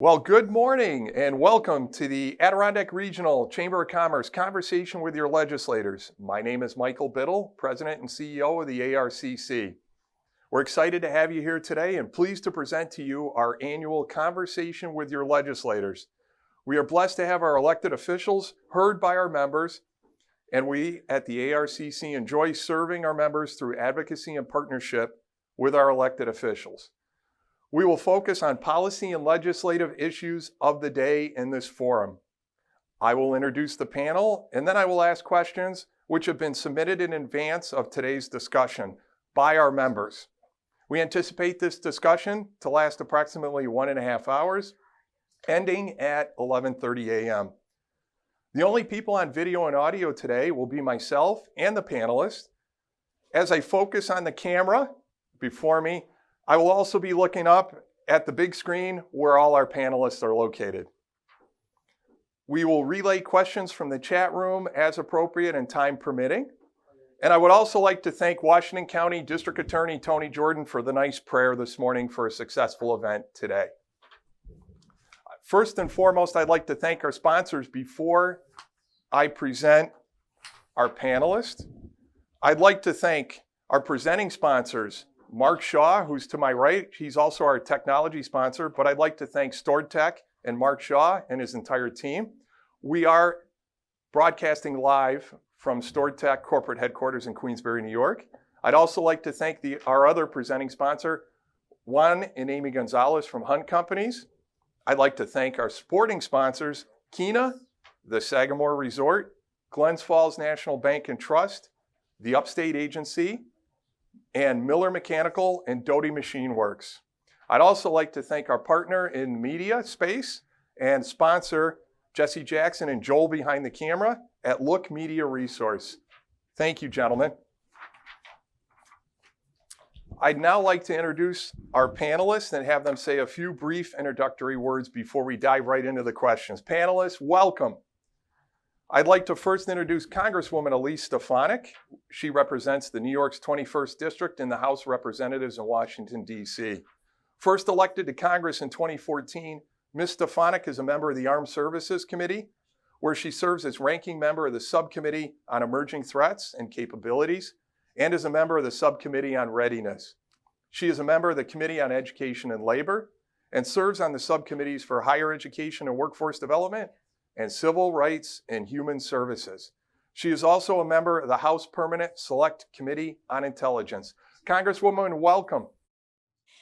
Well, good morning and welcome to the Adirondack Regional Chamber of Commerce Conversation with your legislators. My name is Michael Biddle, President and CEO of the ARCC. We're excited to have you here today and pleased to present to you our annual Conversation with your legislators. We are blessed to have our elected officials heard by our members, and we at the ARCC enjoy serving our members through advocacy and partnership with our elected officials. We will focus on policy and legislative issues of the day in this forum. I will introduce the panel, and then I will ask questions which have been submitted in advance of today's discussion by our members. We anticipate this discussion to last approximately 1.5 hours, ending at 11:30 a.m. The only people on video and audio today will be myself and the panelists. As I focus on the camera before me, I will also be looking up at the big screen where all our panelists are located. We will relay questions from the chat room as appropriate and time permitting. And I would also like to thank Washington County District Attorney Tony Jordan for the nice prayer this morning for a successful event today. First and foremost, I'd like to thank our sponsors before I present our panelists. I'd like to thank our presenting sponsors, Mark Shaw, who's to my right. He's also our technology sponsor, but I'd like to thank StoredTech and Mark Shaw and his entire team. We are broadcasting live from StoredTech corporate headquarters in Queensbury, New York. I'd also like to thank our other presenting sponsor, Juan and Amy Gonzalez from Hunt Companies. I'd like to thank our sporting sponsors, Kena, the Sagamore Resort, Glens Falls National Bank and Trust, the Upstate Agency, and Miller Mechanical and Doty Machine Works. I'd also like to thank our partner in media space and sponsor Jesse Jackson and Joel behind the camera at Look Media Resource. Thank you, gentlemen. I'd now like to introduce our panelists and have them say a few brief introductory words before we dive right into the questions. Panelists, welcome. I'd like to first introduce Congresswoman Elise Stefanik. She represents the New York's 21st District in the House of Representatives in Washington, D.C. First elected to Congress in 2014, Ms. Stefanik is a member of the Armed Services Committee, where she serves as ranking member of the Subcommittee on Emerging Threats and Capabilities, and is a member of the Subcommittee on Readiness. She is a member of the Committee on Education and Labor, and serves on the subcommittees for Higher Education and Workforce Development, and Civil Rights and Human Services. She is also a member of the House Permanent Select Committee on Intelligence. Congresswoman, welcome.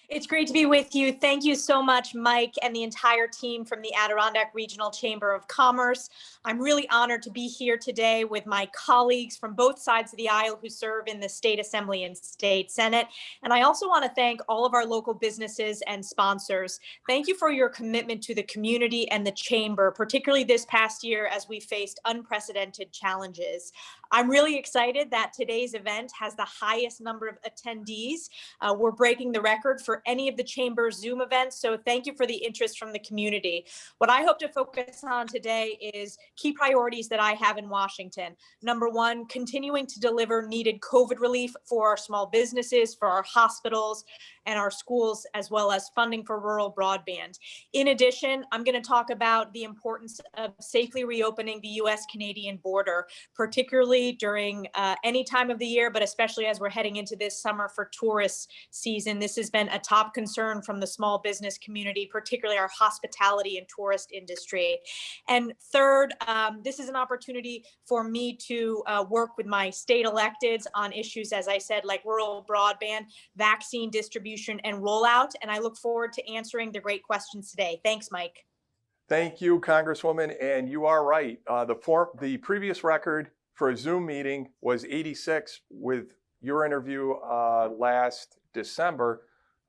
It's great to be with you. Thank you so much, Mike, and the entire team from the Adirondack Regional Chamber of Commerce. I'm really honored to be here today with my colleagues from both sides of the aisle who serve in the State Assembly and State Senate. And I also want to thank all of our local businesses and sponsors. Thank you for your commitment to the community and the chamber, particularly this past year as we faced unprecedented challenges. I'm really excited that today's event has the highest number of attendees. We're breaking the record for any of the Chamber's Zoom events, so thank you for the interest from the community. What I hope to focus on today is key priorities that I have in Washington. Number one, continuing to deliver needed COVID relief for our small businesses, for our hospitals, and our schools, as well as funding for rural broadband. In addition, I'm going to talk about the importance of safely reopening the U.S.-Canadian border, particularly during any time of the year, but especially as we're heading into this summer for tourist season. This has been a top concern from the small business community, particularly our hospitality and tourist industry. And third, this is an opportunity for me to work with my state electeds on issues, as I said, like rural broadband, vaccine distribution, and rollout. And I look forward to answering the great questions today. Thanks, Mike. Thank you, Congresswoman. And you are right. The previous record for a Zoom meeting was 86 with your interview last December.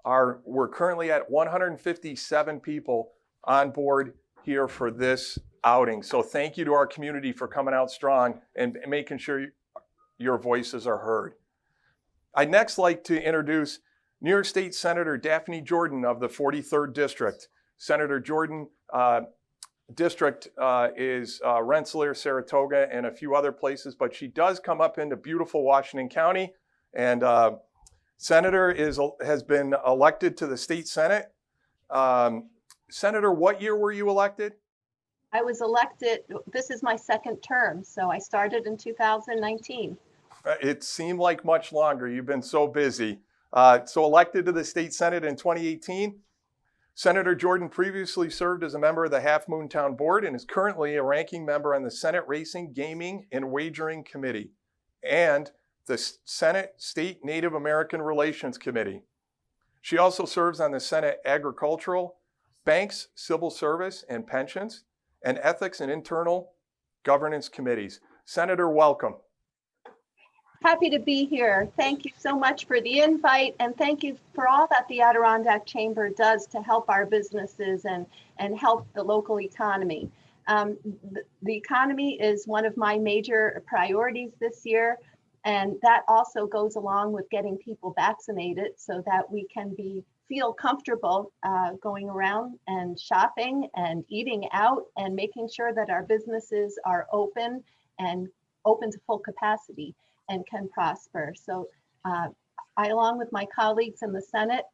We're currently at 157 people on board here for this outing. So thank you to our community for coming out strong and making sure your voices are heard. I'd next like to introduce New York State Senator Daphne Jordan of the 43rd District. Senator Jordan district is Rensselaer, Saratoga, and a few other places, but she does come up into beautiful Washington County, and Senator has been elected to the state Senate Senator, what year were you elected? I was elected, this is my second term, so I started in 2019. It seemed like much longer. You've been so busy. So elected to the state Senate in 2018. Senator Jordan previously served as a member of the Half Moon Town Board and is currently a ranking member on the Senate Racing, Gaming, and Wagering Committee and the Senate State Native American Relations Committee. She also serves on the Senate Agricultural, Banks, Civil Service, and Pensions, and Ethics and Internal Governance Committees. Senator, welcome. Happy to be here. Thank you so much for the invite, and thank you for all that the Adirondack Chamber does to help our businesses and help the local economy. The economy is one of my major priorities this year, and that also goes along with getting people vaccinated so that we can feel comfortable going around and shopping and eating out and making sure that our businesses are open to full capacity and can prosper. So I, along with my colleagues in the Senate,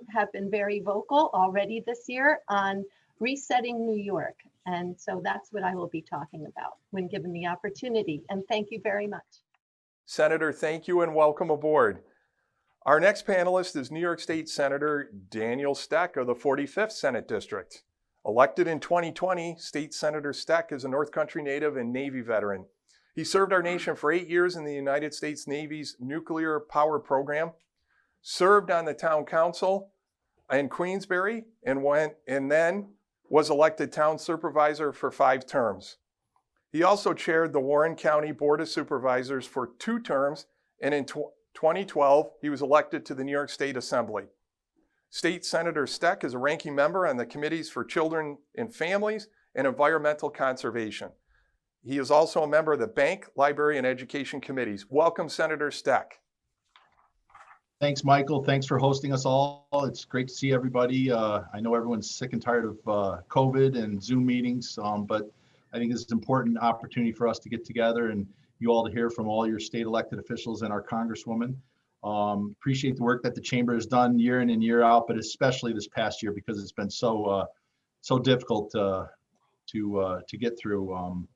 have been very vocal already this year on resetting New York. And so that's what I will be talking about when given the opportunity. And thank you very much. Senator, thank you and welcome aboard. Our next panelist is New York State Senator Daniel Steck of the 45th Senate District. Elected in 2020, State Senator Steck is a North Country native and Navy veteran. He served our nation for 8 years in the United States Navy's nuclear power program, served on the town council in Queensbury, and then was elected town supervisor for 5 terms. He also chaired the Warren County Board of Supervisors for 2 terms, and in 2012, he was elected to the New York State Assembly. State Senator Steck is a ranking member on the committees for Children and Families and Environmental Conservation. He is also a member of the Bank, Library, and Education Committees. Welcome, Senator Steck. Thanks, Michael. Thanks for hosting us all. It's great to see everybody. I know everyone's sick and tired of COVID and Zoom meetings, but I think this is an important opportunity for us to get together and you all to hear from all your state elected officials and our Congresswoman. Appreciate the work that the Chamber has done year in and year out, but especially this past year because it's been so difficult to get through.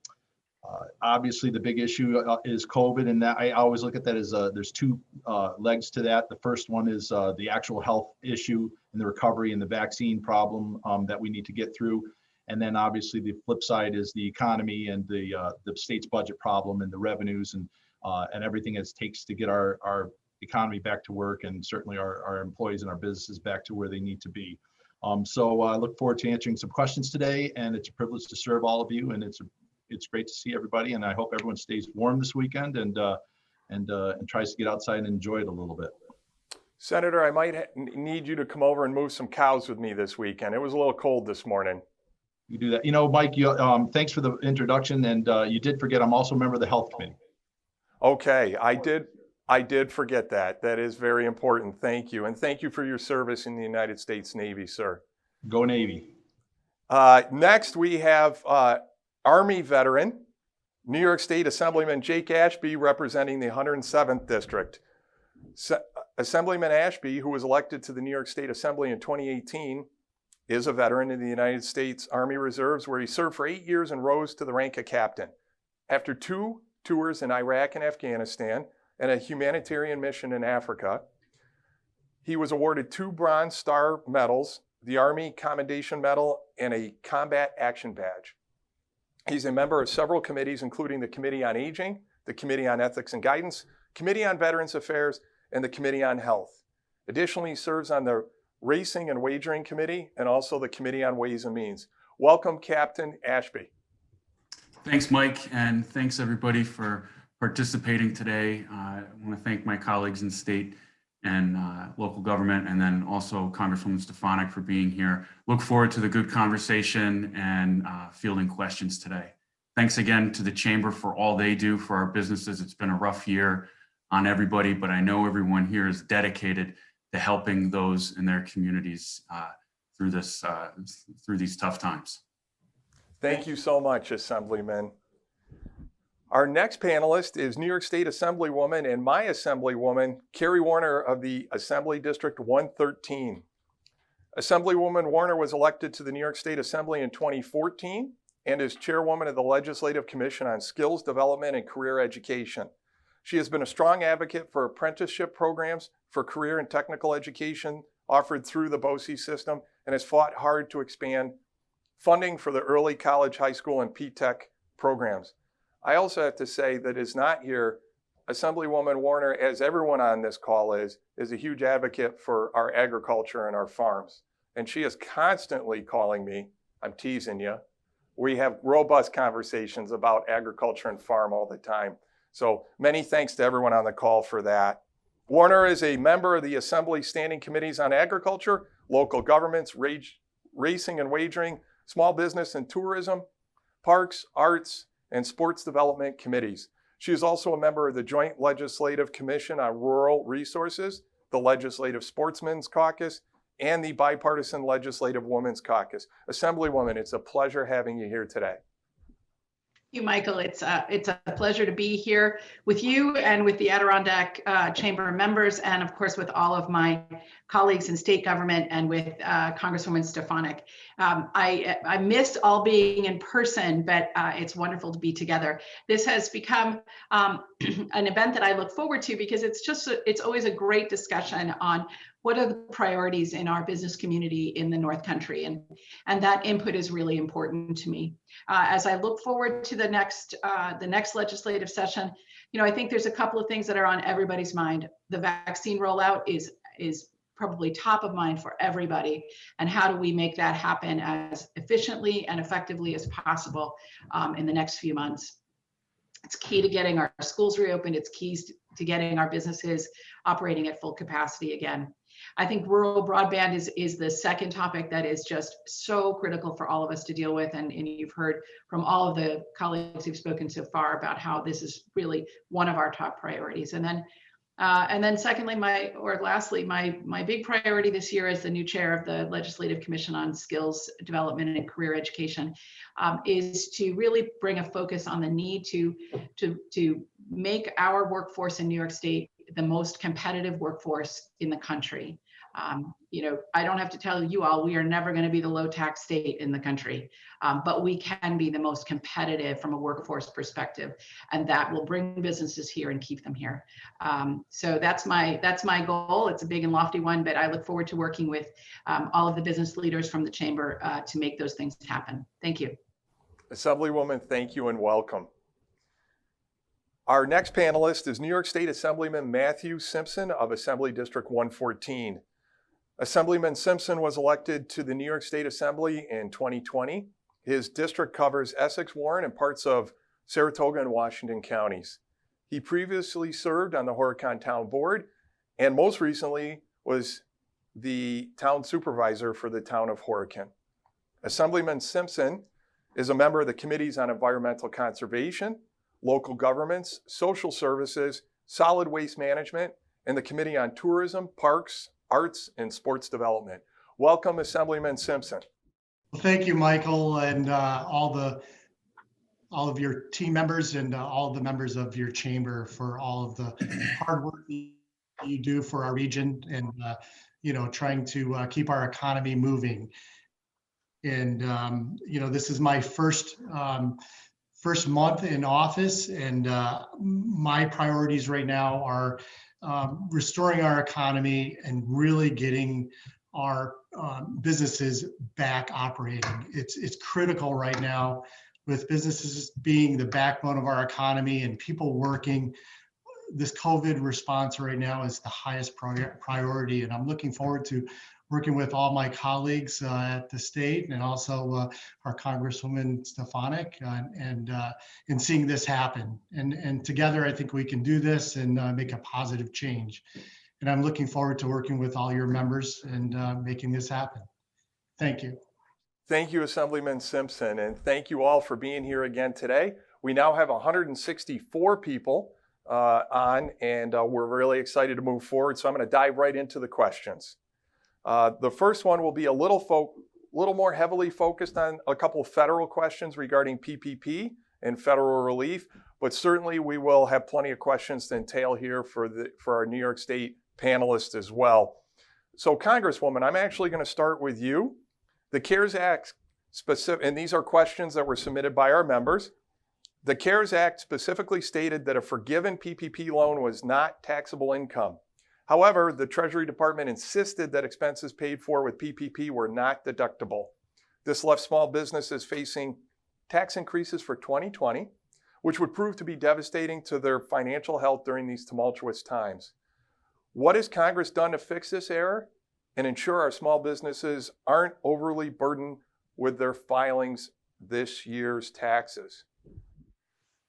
Obviously, the big issue is COVID, and that I always look at that as there's 2 legs to that. The first one is the actual health issue and the recovery and the vaccine problem that we need to get through. And then obviously the flip side is the economy and the state's budget problem and the revenues and everything it takes to get our economy back to work and certainly our employees and our businesses back to where they need to be. So I look forward to answering some questions today, and it's a privilege to serve all of you, and it's great to see everybody, and I hope everyone stays warm this weekend and tries to get outside and enjoy it a little bit. Senator, I might need you to come over and move some cows with me this weekend. It was a little cold this morning. You do that. You know, Mike, thanks for the introduction, and you did forget I'm also a member of the Health Committee. Okay, I did forget that. That is very important. Thank you, and thank you for your service in the United States Navy, sir. Go Navy. Next, we have Army veteran, New York State Assemblyman Jake Ashby, representing the 107th District. Assemblyman Ashby, who was elected to the New York State Assembly in 2018, is a veteran in the United States Army Reserves, where he served for 8 years and rose to the rank of captain. After 2 tours in Iraq and Afghanistan and a humanitarian mission in Africa, he was awarded 2 Bronze Star medals, the Army Commendation Medal, and a Combat Action Badge. He's a member of several committees, including the Committee on Aging, the Committee on Ethics and Guidance, Committee on Veterans Affairs, and the Committee on Health. Additionally, he serves on the Racing and Wagering Committee and also the Committee on Ways and Means. Welcome, Captain Ashby. Thanks, Mike, and thanks everybody for participating today. I want to thank my colleagues in state and local government, and then also Congresswoman Stefanik for being here. Look forward to the good conversation and fielding questions today. Thanks again to the Chamber for all they do for our businesses. It's been a rough year on everybody, but I know everyone here is dedicated to helping those in their communities through these tough times. Thank you so much, Assemblyman. Our next panelist is New York State Assemblywoman and my Assemblywoman, Carrie Warner of the Assembly District 113. Assemblywoman Warner was elected to the New York State Assembly in 2014 and is chairwoman of the Legislative Commission on Skills Development and Career Education. She has been a strong advocate for apprenticeship programs for career and technical education offered through the BOCES system and has fought hard to expand funding for the early college, high school, and P-TECH programs. I also have to say that is not here. Assemblywoman Warner, as everyone on this call is a huge advocate for our agriculture and our farms. And she is constantly calling me, I'm teasing you. We have robust conversations about agriculture and farm all the time. So many thanks to everyone on the call for that. Warner is a member of the Assembly Standing Committees on Agriculture, Local Governments, Racing and Wagering, Small Business and Tourism, Parks, Arts, and Sports Development Committees. She is also a member of the Joint Legislative Commission on Rural Resources, the Legislative Sportsmen's Caucus, and the Bipartisan Legislative Women's Caucus. Assemblywoman, it's a pleasure having you here today. Thank you, Michael. It's a pleasure to be here with you and with the Adirondack Chamber members, and of course with all of my colleagues in state government and with Congresswoman Stefanik. I missed all being in person, but it's wonderful to be together. This has become an event that I look forward to because it's always a great discussion on what are the priorities in our business community in the North Country, and that input is really important to me. As I look forward to the next legislative session, I think there's a couple of things that are on everybody's mind. The vaccine rollout is probably top of mind for everybody, and how do we make that happen as efficiently and effectively as possible in the next few months. It's key to getting our schools reopened. It's keys to getting our businesses operating at full capacity again. I think rural broadband is the second topic that is just so critical for all of us to deal with. And you've heard from all of the colleagues who've spoken so far about how this is really one of our top priorities. And then secondly, lastly, my big priority this year as the new chair of the Legislative Commission on Skills Development and Career Education is to really bring a focus on the need to make our workforce in New York State the most competitive workforce in the country. I don't have to tell you all, we are never going to be the low tax state in the country, but we can be the most competitive from a workforce perspective, and that will bring businesses here and keep them here. So that's my goal. It's a big and lofty one, but I look forward to working with all of the business leaders from the chamber to make those things happen. Thank you. Assemblywoman, thank you and welcome. Our next panelist is New York State Assemblyman Matthew Simpson of Assembly District 114. Assemblyman Simpson was elected to the New York State Assembly in 2020. His district covers Essex, Warren, and parts of Saratoga and Washington counties. He previously served on the Horicon Town Board and most recently was the town supervisor for the town of Horicon. Assemblyman Simpson is a member of the Committees on Environmental Conservation, Local Governments, Social Services, Solid Waste Management, and the Committee on Tourism, Parks, Arts, and Sports Development. Welcome, Assemblyman Simpson. Well, thank you, Michael, and all of your team members and all of the members of your chamber for all of the hard work you do for our region and trying to keep our economy moving. And this is my first month in office, and my priorities right now are restoring our economy and really getting our businesses back operating. It's critical right now, with businesses being the backbone of our economy and people working. This COVID response right now is the highest priority, and I'm looking forward to working with all my colleagues at the state and also our Congresswoman Stefanik and seeing this happen. And together, I think we can do this and make a positive change. And I'm looking forward to working with all your members and making this happen. Thank you. Thank you, Assemblyman Simpson, and thank you all for being here again today. We now have 164 people on, and we're really excited to move forward. So I'm going to dive right into the questions. The first one will be a little more heavily focused on a couple of federal questions regarding PPP and federal relief, but certainly we will have plenty of questions to entail here for our New York State panelists as well. So Congresswoman, I'm actually going to start with you. The CARES Act specific, and these are questions that were submitted by our members. The CARES Act specifically stated that a forgiven PPP loan was not taxable income. However, the Treasury Department insisted that expenses paid for with PPP were not deductible. This left small businesses facing tax increases for 2020, which would prove to be devastating to their financial health during these tumultuous times. What has Congress done to fix this error and ensure our small businesses aren't overly burdened with their filings this year's taxes?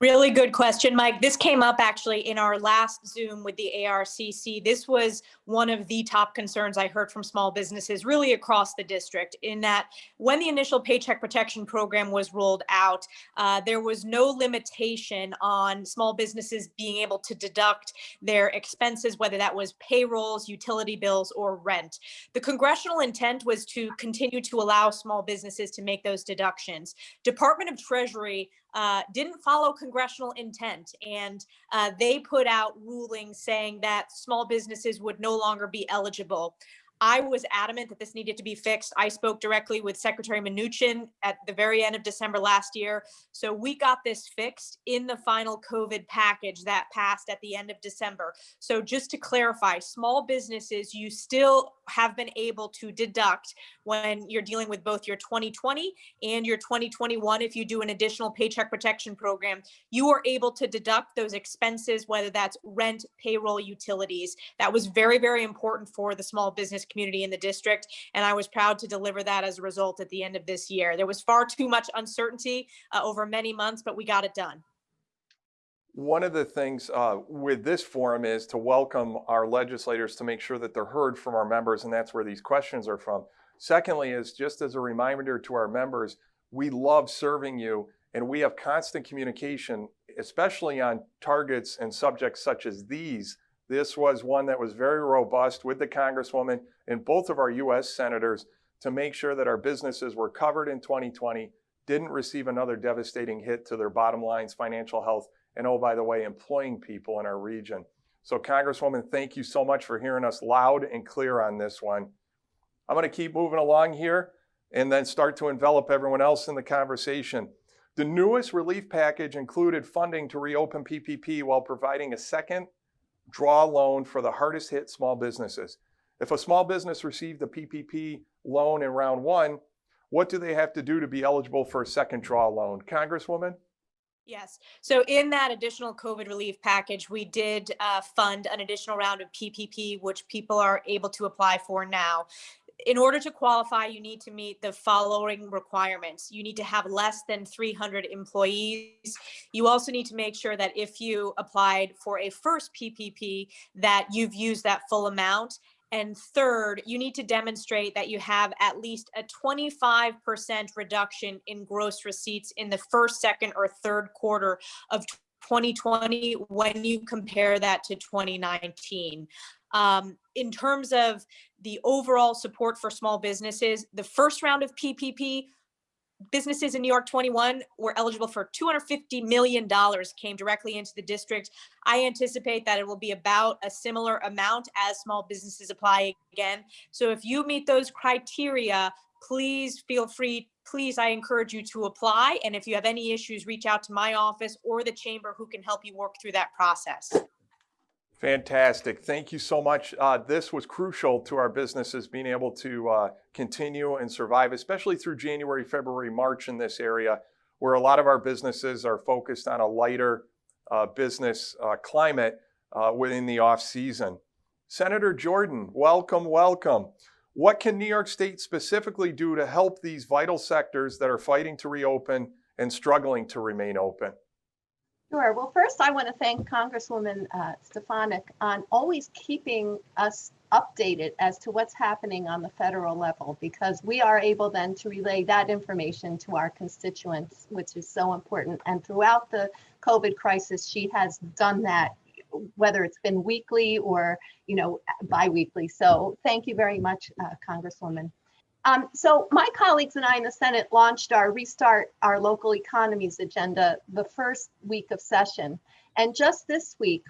Really good question, Mike. This came up actually in our last Zoom with the ARCC. This was one of the top concerns I heard from small businesses really across the district, in that when the initial Paycheck Protection Program was rolled out, there was no limitation on small businesses being able to deduct their expenses, whether that was payrolls, utility bills, or rent. The congressional intent was to continue to allow small businesses to make those deductions. Department of Treasury didn't follow congressional intent, and they put out rulings saying that small businesses would no longer be eligible. I was adamant that this needed to be fixed. I spoke directly with Secretary Mnuchin at the very end of December last year. So we got this fixed in the final COVID package that passed at the end of December. So just to clarify, small businesses, you still have been able to deduct when you're dealing with both your 2020 and your 2021. If you do an additional Paycheck Protection Program, you are able to deduct those expenses, whether that's rent, payroll, utilities. That was very, very important for the small business community in the district, and I was proud to deliver that as a result at the end of this year. There was far too much uncertainty over many months, but we got it done. One of the things with this forum is to welcome our legislators to make sure that they're heard from our members, and that's where these questions are from. Secondly, is just as a reminder to our members, we love serving you, and we have constant communication, especially on targets and subjects such as these. This was one that was very robust with the Congresswoman and both of our U.S. senators to make sure that our businesses were covered in 2020, didn't receive another devastating hit to their bottom lines, financial health, and oh, by the way, employing people in our region. So Congresswoman, thank you so much for hearing us loud and clear on this one. I'm going to keep moving along here and then start to envelop everyone else in the conversation. The newest relief package included funding to reopen PPP while providing a second draw loan for the hardest hit small businesses. If a small business received a PPP loan in round one, what do they have to do to be eligible for a second draw loan? Congresswoman? Yes. So in that additional COVID relief package, we did fund an additional round of PPP, which people are able to apply for now. In order to qualify, you need to meet the following requirements. You need to have less than 300 employees. You also need to make sure that if you applied for a first PPP, that you've used that full amount. And third, you need to demonstrate that you have at least a 25% reduction in gross receipts in the first, second, or third quarter of 2020 when you compare that to 2019. In terms of the overall support for small businesses, the first round of PPP, businesses in New York 21 were eligible for $250 million, came directly into the district. I anticipate that it will be about a similar amount as small businesses apply again. So if you meet those criteria, please feel free. Please, I encourage you to apply. And if you have any issues, reach out to my office or the chamber who can help you work through that process. Fantastic. Thank you so much. This was crucial to our businesses being able to continue and survive, especially through January, February, March in this area, where a lot of our businesses are focused on a lighter business climate within the off season. Senator Jordan, welcome, welcome. What can New York State specifically do to help these vital sectors that are fighting to reopen and struggling to remain open? Sure. Well, first, I want to thank Congresswoman Stefanik on always keeping us updated as to what's happening on the federal level, because we are able then to relay that information to our constituents, which is so important. And throughout the COVID crisis, she has done that, whether it's been weekly or, biweekly. So thank you very much, Congresswoman. So my colleagues and I in the Senate launched our Restart Our Local Economies agenda the first week of session. And just this week,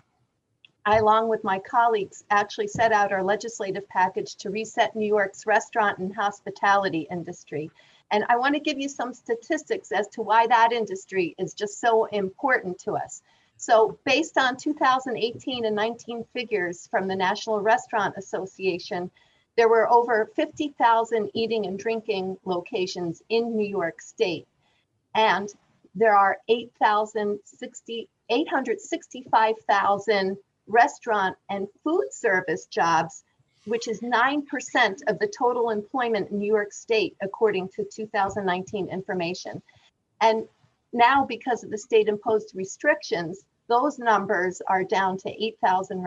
I, along with my colleagues, actually set out our legislative package to reset New York's restaurant and hospitality industry. And I want to give you some statistics as to why that industry is just so important to us. So based on 2018 and 19 figures from the National Restaurant Association, there were over 50,000 eating and drinking locations in New York State. And there are 865,000 restaurant and food service jobs, which is 9% of the total employment in New York State, according to 2019 information. And now, because of the state imposed restrictions, those numbers are down to 8,000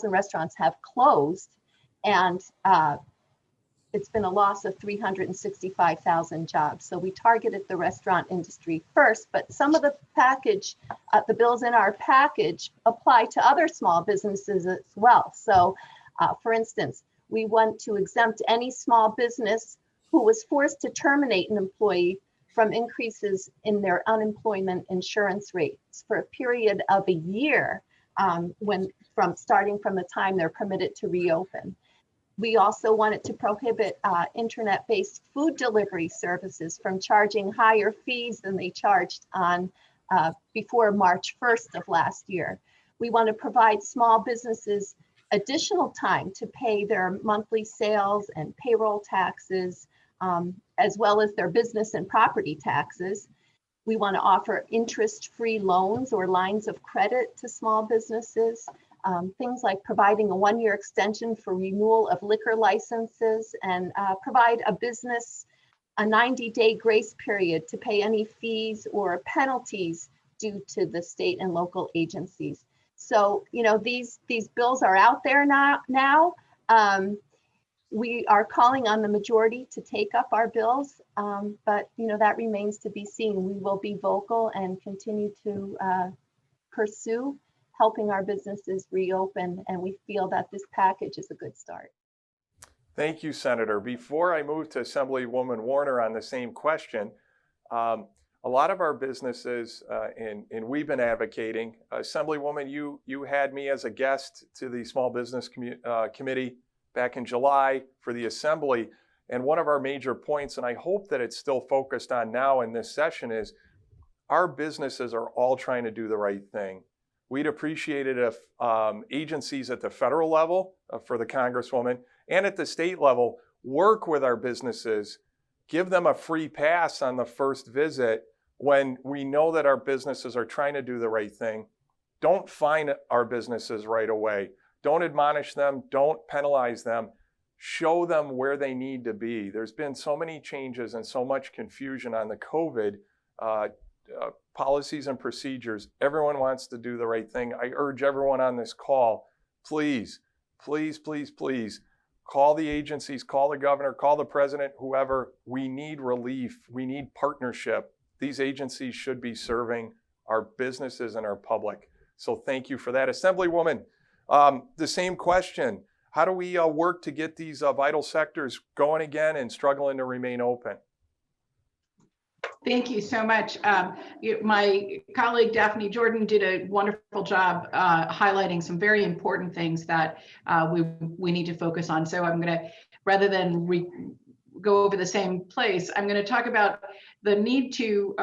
restaurants have closed, and it's been a loss of 365,000 jobs. So we targeted the restaurant industry first, but some of the package, the bills in our package apply to other small businesses as well. So for instance, we want to exempt any small business who was forced to terminate an employee from increases in their unemployment insurance rates for a period of a year starting from the time they're permitted to reopen. We also wanted to prohibit internet-based food delivery services from charging higher fees than they charged on before March 1st of last year. We want to provide small businesses additional time to pay their monthly sales and payroll taxes, as well as their business and property taxes. We want to offer interest-free loans or lines of credit to small businesses. Things like providing a 1-year extension for renewal of liquor licenses, and provide a business a 90-day grace period to pay any fees or penalties due to the state and local agencies. So, you know, these bills are out there now. We are calling on the majority to take up our bills, but, you know, that remains to be seen. We will be vocal and continue to pursue helping our businesses reopen, and we feel that this package is a good start. Thank you, Senator. Before I move to Assemblywoman Warner on the same question, a lot of our businesses, and we've been advocating, Assemblywoman, you had me as a guest to the Small Business Committee back in July for the Assembly, and one of our major points, and I hope that it's still focused on now in this session, is our businesses are all trying to do the right thing. We'd appreciate it if agencies at the federal level, for the Congresswoman, and at the state level, work with our businesses, give them a free pass on the first visit when we know that our businesses are trying to do the right thing. Don't fine our businesses right away. Don't admonish them, don't penalize them. Show them where they need to be. There's been so many changes and so much confusion on the COVID policies and procedures. Everyone wants to do the right thing. I urge everyone on this call, please, please, please, please, call the agencies, call the governor, call the president, whoever. We need relief. We need partnership. These agencies should be serving our businesses and our public. So thank you for that. Assemblywoman, the same question. How do we work to get these vital sectors going again and struggling to remain open? Thank you so much. My colleague Daphne Jordan did a wonderful job highlighting some very important things that we need to focus on. So I'm going to, rather than go over the same place, I'm going to talk about the need to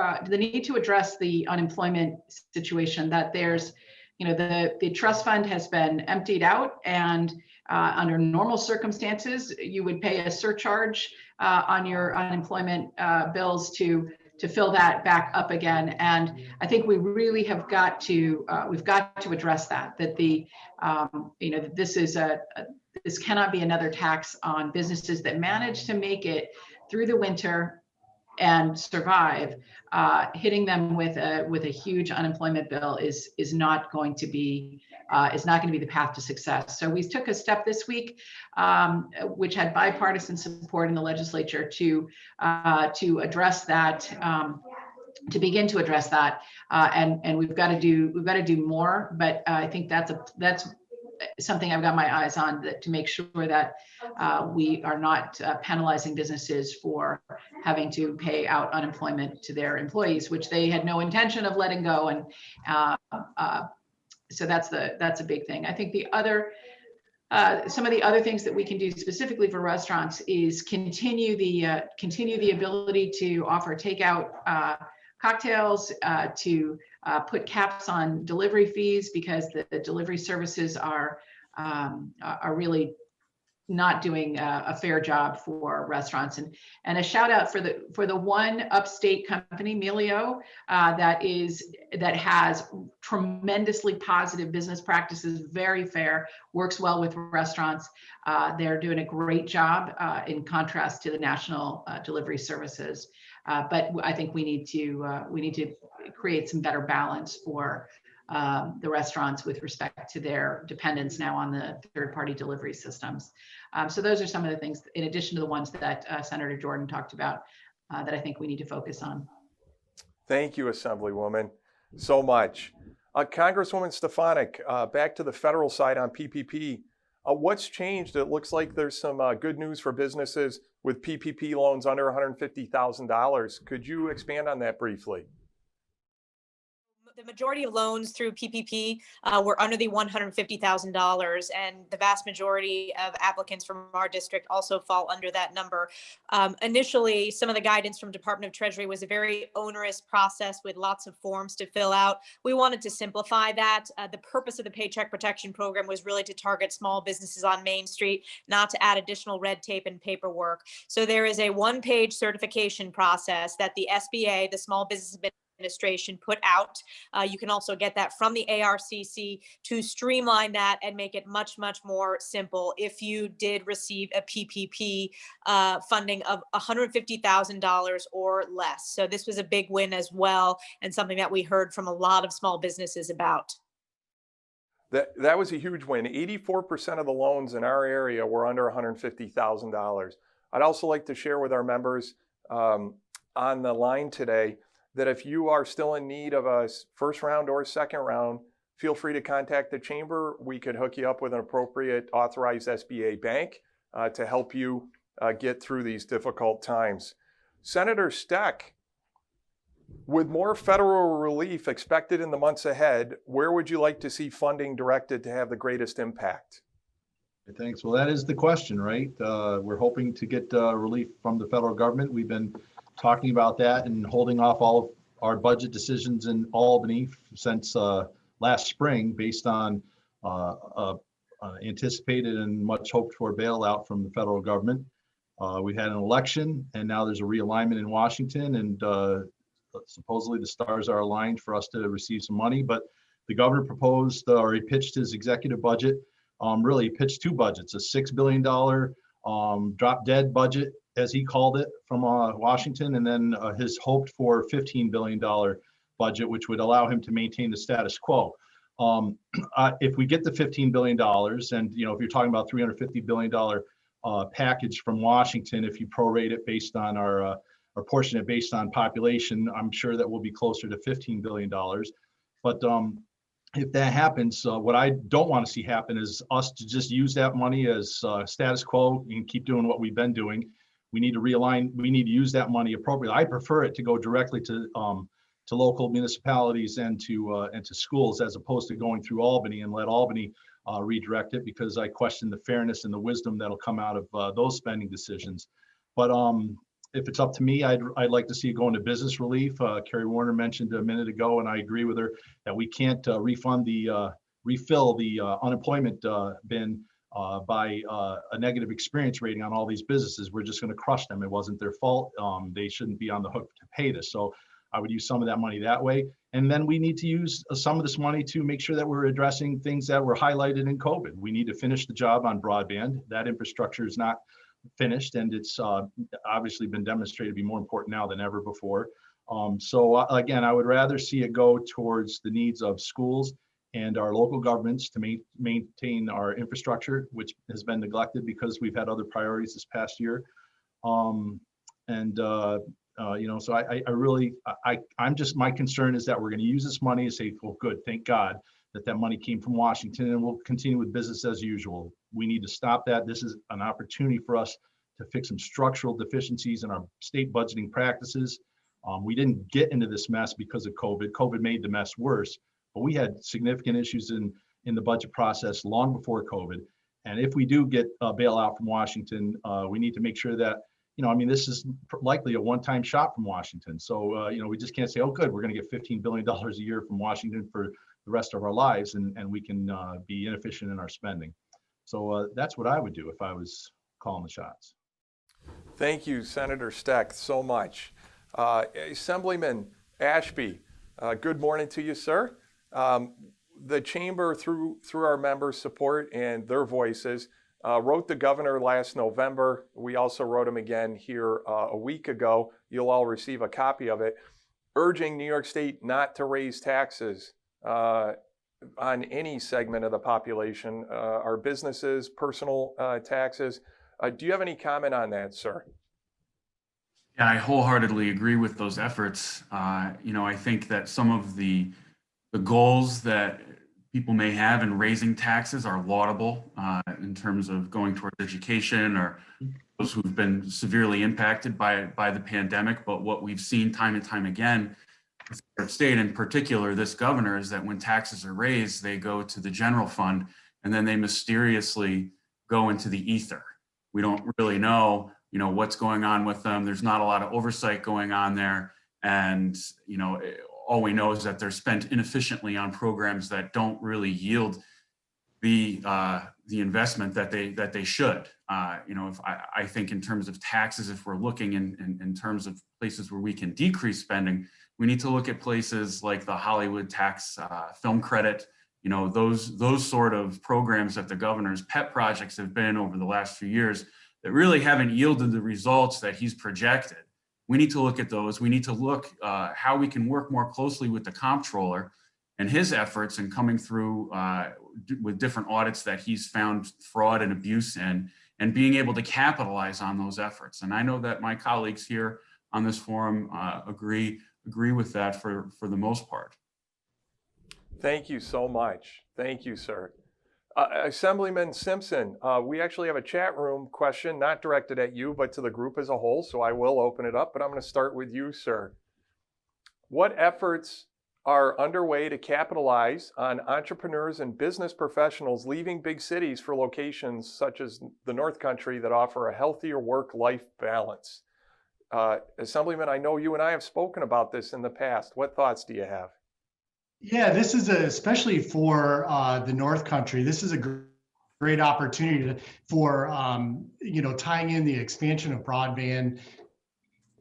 address the unemployment situation. That there's, you know, the trust fund has been emptied out, and under normal circumstances, you would pay a surcharge on your unemployment bills to fill that back up again. And I think we really have got to we've got to address that the you know, this cannot be another tax on businesses that manage to make it through the winter and survive. Hitting them with a huge unemployment bill is not going to be the path to success. So we took a step this week, which had bipartisan support in the legislature to address that, to begin to address that, and we've got to do more. But I think that's something I've got my eyes on, to make sure that we are not penalizing businesses for having to pay out unemployment to their employees, which they had no intention of letting go. And So that's a big thing. I think the other some of the other things that we can do specifically for restaurants is continue the ability to offer takeout cocktails, to put caps on delivery fees, because the delivery services are really not doing a fair job for restaurants. And a shout out for the one upstate company, Melio, that has tremendously positive business practices, very fair, works well with restaurants. They're doing a great job in contrast to the national delivery services. But I think we need to create some better balance for the restaurants with respect to their dependence now on the third-party delivery systems. So those are some of the things, in addition to the ones that Senator Jordan talked about, that I think we need to focus on. Thank you, Assemblywoman, so much. Congresswoman Stefanik, back to the federal side on PPP. What's changed? It looks like there's some good news for businesses with PPP loans under $150,000. Could you expand on that briefly? The majority of loans through PPP were under the $150,000, and the vast majority of applicants from our district also fall under that number. Initially, some of the guidance from Department of Treasury was a very onerous process with lots of forms to fill out. We wanted to simplify that. The purpose of the Paycheck Protection Program was really to target small businesses on Main Street, not to add additional red tape and paperwork. So there is a one-page certification process that the SBA, the Small Business Administration, put out. You can also get that from the ARCC to streamline that and make it much, much more simple if you did receive a PPP funding of $150,000 or less. So this was a big win as well, and something that we heard from a lot of small businesses about. That was a huge win. 84% of the loans in our area were under $150,000. I'd also like to share with our members on the line today that if you are still in need of a first round or second round, feel free to contact the chamber. We could hook you up with an appropriate authorized SBA bank to help you get through these difficult times. Senator Steck, with more federal relief expected in the months ahead, where would you like to see funding directed to have the greatest impact? Thanks. Well, that is the question, right? We're hoping to get relief from the federal government. We've been talking about that and holding off all of our budget decisions in Albany since last spring, based on anticipated and much hoped for bailout from the federal government. We had an election, and now there's a realignment in Washington, and supposedly the stars are aligned for us to receive some money. But the governor proposed, or he pitched his executive budget. Really, he pitched two budgets: a $6 billion drop dead budget, as he called it, from Washington, and then his hoped for $15 billion budget, which would allow him to maintain the status quo. If we get the $15 billion, and if you're talking about $350 billion package from Washington, if you prorate it based on or portion it based on population, I'm sure that will be closer to $15 billion. But if that happens, what I don't want to see happen is us to just use that money as status quo and keep doing what we've been doing. We need to realign. We need to use that money appropriately. I prefer it to go directly to local municipalities and to schools, as opposed to going through Albany and let Albany redirect it, because I question the fairness and the wisdom that'll come out of those spending decisions. But if it's up to me, I'd like to see it go into business relief. Carrie Warner mentioned a minute ago, and I agree with her, that we can't refill the unemployment bin by a negative experience rating on all these businesses. We're just going to crush them. It wasn't their fault. They shouldn't be on the hook to pay this. So I would use some of that money that way. And then we need to use some of this money to make sure that we're addressing things that were highlighted in COVID. We need to finish the job on broadband. That infrastructure is not finished, and it's obviously been demonstrated to be more important now than ever before. So again, I would rather see it go towards the needs of schools and our local governments to maintain our infrastructure, which has been neglected because we've had other priorities this past year. So I'm just, my concern is that we're going to use this money and say, well, good, thank God that money came from Washington, and we'll continue with business as usual. We need to stop that. This is an opportunity for us to fix some structural deficiencies in our state budgeting practices. We didn't get into this mess because of COVID. COVID made the mess worse. but we had significant issues in the budget process long before COVID. And if we do get a bailout from Washington, we need to make sure that, I mean, this is likely a one-time shot from Washington. So, we just can't say, oh, good, we're going to get $15 billion a year from Washington for the rest of our lives, and we can be inefficient in our spending. So that's what I would do if I was calling the shots. Thank you, Senator Steck, so much. Assemblyman Ashby, good morning to you, sir. The Chamber, through our members' support and their voices, wrote the governor last November. We also wrote him again here a week ago. You'll all receive a copy of it, urging New York State not to raise taxes on any segment of the population, our businesses, personal taxes. Do you have any comment on that, sir? Yeah, I wholeheartedly agree with those efforts. I think that some of the goals that people may have in raising taxes are laudable in terms of going towards education or those who've been severely impacted by the pandemic. But what we've seen time and time again, with New York State in particular, this governor, is that when taxes are raised, they go to the general fund and then they mysteriously go into the ether. We don't really know, what's going on with them. There's not a lot of oversight going on there. And, all we know is that they're spent inefficiently on programs that don't really yield the investment that they should. If I think in terms of taxes, if we're looking in terms of places where we can decrease spending, we need to look at places like the Hollywood tax film credit, those sort of programs that the governor's pet projects have been over the last few years that really haven't yielded the results that he's projected. We need to look at those. We need to look how we can work more closely with the comptroller and his efforts in coming through with different audits that he's found fraud and abuse in, and being able to capitalize on those efforts. And I know that my colleagues here on this forum agree with that for the most part. Thank you so much. Thank you, sir. Assemblyman Simpson, we actually have a chat room question, not directed at you, but to the group as a whole, so I will open it up, but I'm going to start with you, sir. What efforts are underway to capitalize on entrepreneurs and business professionals leaving big cities for locations such as the North Country that offer a healthier work-life balance? Assemblyman, I know you and I have spoken about this in the past. What thoughts do you have? Yeah, this is especially for the North Country. This is a great opportunity for tying in the expansion of broadband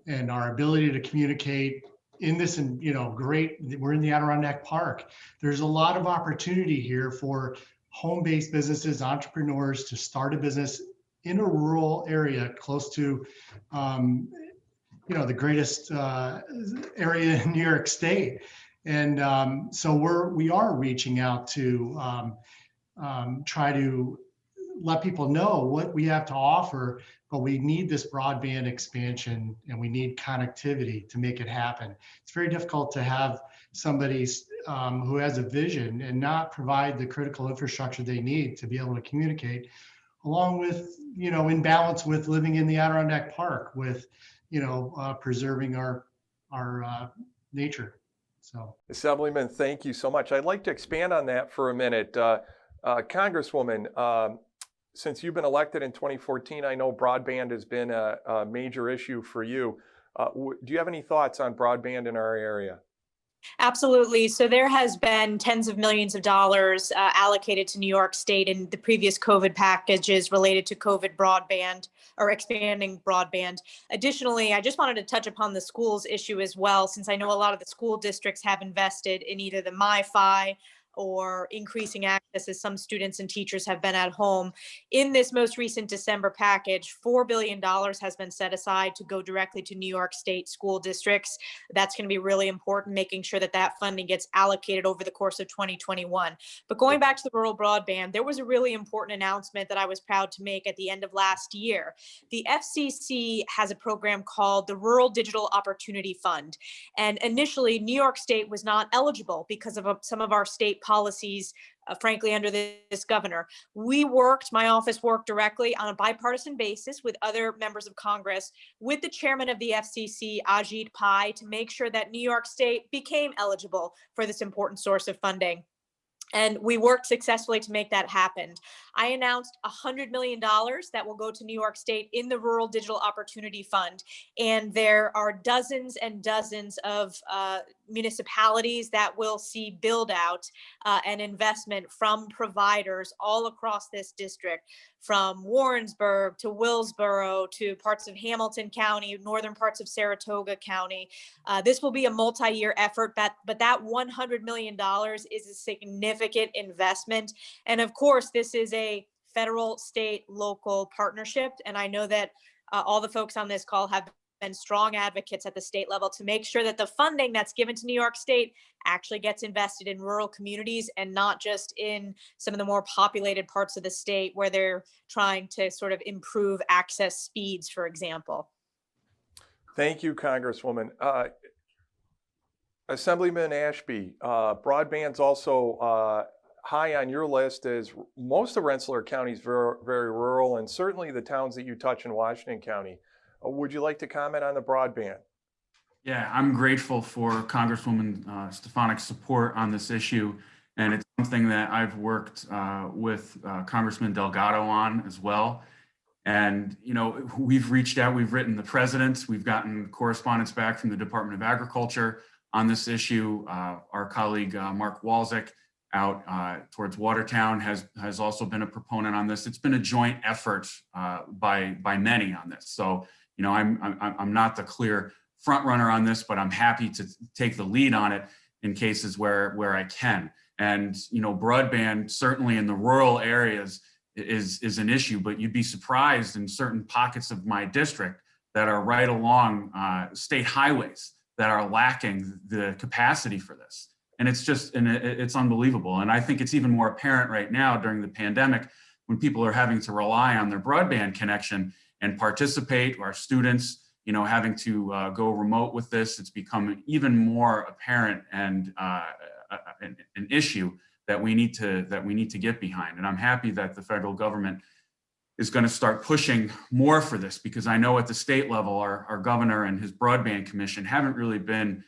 and our ability to communicate in this. And great, we're in the Adirondack Park. There's a lot of opportunity here for home-based businesses, entrepreneurs to start a business in a rural area close to the greatest area in New York State. And so we are reaching out to try to let people know what we have to offer, but we need this broadband expansion and we need connectivity to make it happen. It's very difficult to have somebody who has a vision and not provide the critical infrastructure they need to be able to communicate, along with, in balance with living in the Adirondack Park, with, preserving our nature. So, Assemblyman, thank you so much. I'd like to expand on that for a minute. Congresswoman, since you've been elected in 2014, I know broadband has been a major issue for you. Do you have any thoughts on broadband in our area? Absolutely. So there has been tens of millions of dollars allocated to New York State in the previous COVID packages related to COVID broadband or expanding broadband. Additionally, I just wanted to touch upon the schools issue as well, since I know a lot of the school districts have invested in either the MiFi or increasing access as some students and teachers have been at home. In this most recent December package, $4 billion has been set aside to go directly to New York State school districts. That's going to be really important, making sure that that funding gets allocated over the course of 2021. But going back to the rural broadband, there was a really important announcement that I was proud to make at the end of last year. The FCC has a program called the Rural Digital Opportunity Fund. And initially, New York State was not eligible because of some of our state state policies, frankly, under this governor. My office worked directly on a bipartisan basis with other members of Congress, with the chairman of the FCC, Ajit Pai, to make sure that New York State became eligible for this important source of funding. And we worked successfully to make that happen. I announced $100 million that will go to New York State in the Rural Digital Opportunity Fund. And there are dozens and dozens of municipalities that will see build out and investment from providers all across this district, from Warrensburg to Willsboro to parts of Hamilton County, northern parts of Saratoga County. This will be a multi-year effort, but that $100 million is a significant investment. And of course, this is a federal, state, local partnership. And I know that all the folks on this call have been strong advocates at the state level to make sure that the funding that's given to New York State actually gets invested in rural communities and not just in some of the more populated parts of the state where they're trying to sort of improve access speeds, for example. Thank you, Congresswoman. Assemblyman Ashby, broadband's also high on your list, as most of Rensselaer County is very, very rural, and certainly the towns that you touch in Washington County. Would you like to comment on the broadband? Yeah, I'm grateful for Congresswoman Stefanik's support on this issue. And it's something that I've worked with Congressman Delgado on as well. And, you know, we've reached out, we've written the president, we've gotten correspondence back from the Department of Agriculture on this issue. Our colleague, Mark Walczyk, out towards Watertown has also been a proponent on this. It's been a joint effort by many on this. So, you know, I'm not the clear front runner on this, but I'm happy to take the lead on it in cases where I can. And, you know, broadband certainly in the rural areas is an issue, but you'd be surprised in certain pockets of my district that are right along state highways that are lacking the capacity for this. And it's unbelievable. And I think it's even more apparent right now during the pandemic when people are having to rely on their broadband connection and participate, our students, you know, having to go remote with this. It's become even more apparent and an issue that we need to get behind. And I'm happy that the federal government is going to start pushing more for this, because I know at the state level, our governor and his broadband commission haven't really been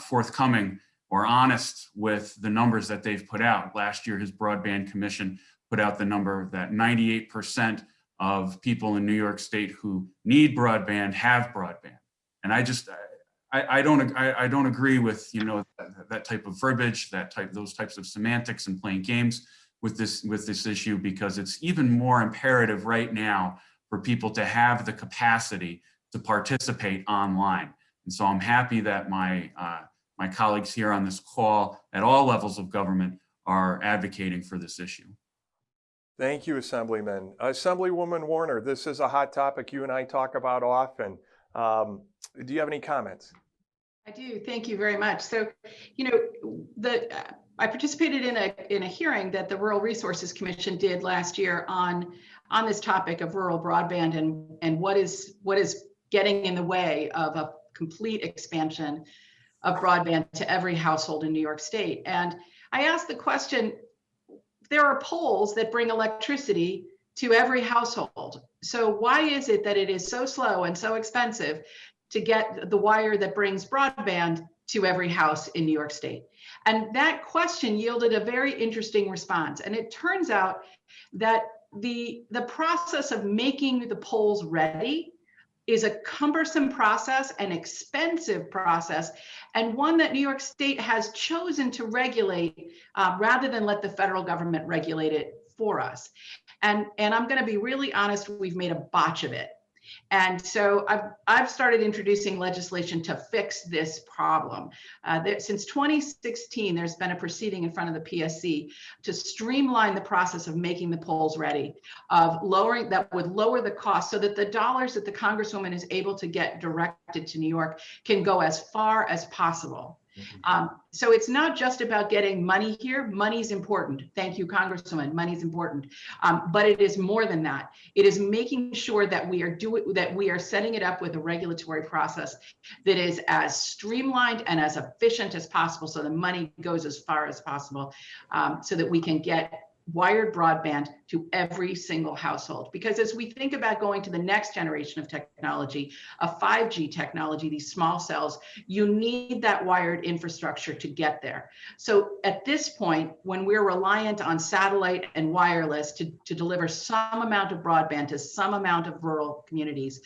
forthcoming or honest with the numbers that they've put out. Last year, his broadband commission put out the number that 98% of people in New York State who need broadband have broadband. And I don't agree with, you know, that type of verbiage, those types of semantics and playing games with this issue, because it's even more imperative right now for people to have the capacity to participate online. And so I'm happy that my colleagues here on this call at all levels of government are advocating for this issue. Thank you, Assemblyman. Assemblywoman Warner, this is a hot topic you and I talk about often. Do you have any comments? I do. Thank you very much. So, you know, I participated in a hearing that the Rural Resources Commission did last year on this topic of rural broadband and what is getting in the way of a complete expansion of broadband to every household in New York State. And I asked the question, there are poles that bring electricity to every household. So why is it that it is so slow and so expensive to get the wire that brings broadband to every house in New York State? And that question yielded a very interesting response. And it turns out that the process of making the poles ready is a cumbersome process, an expensive process, and one that New York State has chosen to regulate rather than let the federal government regulate it for us. And I'm going to be really honest, we've made a botch of it. And so I've started introducing legislation to fix this problem. Since 2016, there's been a proceeding in front of the PSC to streamline the process of making the poles ready, that would lower the cost so that the dollars that the Congresswoman is able to get directed to New York can go as far as possible. So it's not just about getting money here. Money's important. Thank you, Congresswoman. Money's important, but it is more than that. It is making sure that we are setting it up with a regulatory process that is as streamlined and as efficient as possible, so the money goes as far as possible, so that we can get wired broadband to every single household. Because as we think about going to the next generation of technology, a 5G technology, these small cells, you need that wired infrastructure to get there. So at this point, when we're reliant on satellite and wireless to deliver some amount of broadband to some amount of rural communities,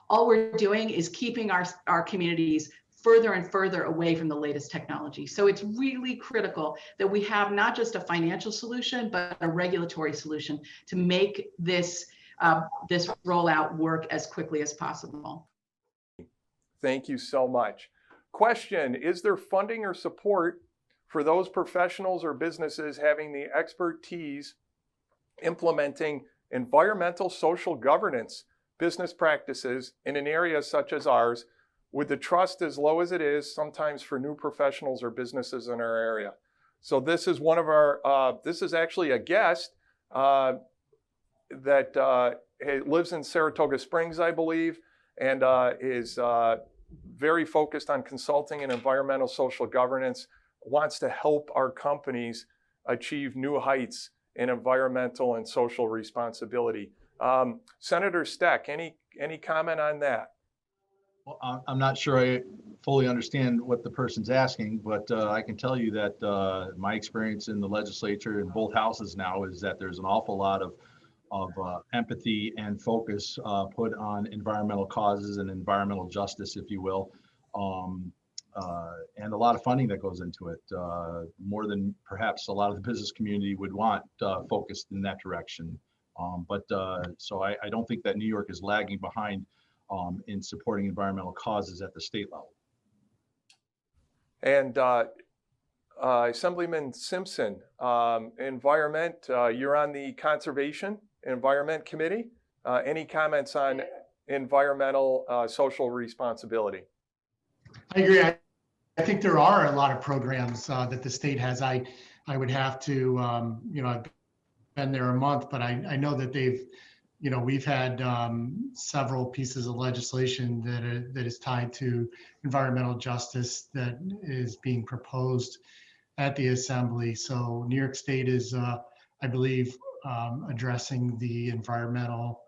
all we're doing is keeping our communities further and further away from the latest technology. So it's really critical that we have not just a financial solution, but a regulatory solution to make this rollout work as quickly as possible. Thank you so much. Question, is there funding or support for those professionals or businesses having the expertise implementing environmental social governance business practices in an area such as ours, with the trust as low as it is sometimes for new professionals or businesses in our area? So this is one of our, this is actually a guest that lives in Saratoga Springs, I believe, and is very focused on consulting and environmental social governance, wants to help our companies achieve new heights in environmental and social responsibility. Senator Steck, any comment on that? Well, I'm not sure I fully understand what the person's asking, but I can tell you that my experience in the legislature in both houses now is that there's an awful lot of empathy and focus put on environmental causes and environmental justice, if you will, and a lot of funding that goes into it, more than perhaps a lot of the business community would want focused in that direction. So I don't think that New York is lagging behind in supporting environmental causes at the state level. And Assemblyman Simpson, environment, you're on the Conservation Environment Committee. Any comments on environmental social responsibility? I agree. I think there are a lot of programs that the state has. I would have to, I've been there a month, but I know that we've had several pieces of legislation that is tied to environmental justice that is being proposed at the Assembly. So New York State is, I believe, addressing the environmental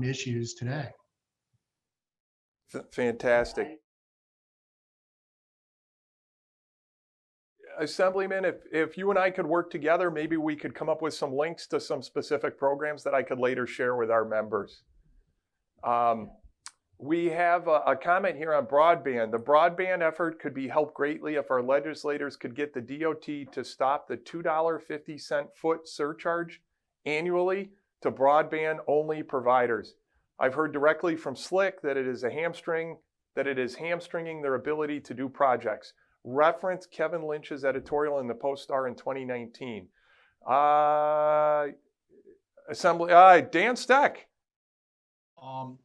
issues today. Fantastic. Assemblyman, if you and I could work together, maybe we could come up with some links to some specific programs that I could later share with our members. We have a comment here on broadband. The broadband effort could be helped greatly if our legislators could get the DOT to stop the $2.50 foot surcharge annually to broadband only providers. I've heard directly from Slick that it is hamstringing their ability to do projects. Reference Kevin Lynch's editorial in the Post-Star in 2019. Dan Steck.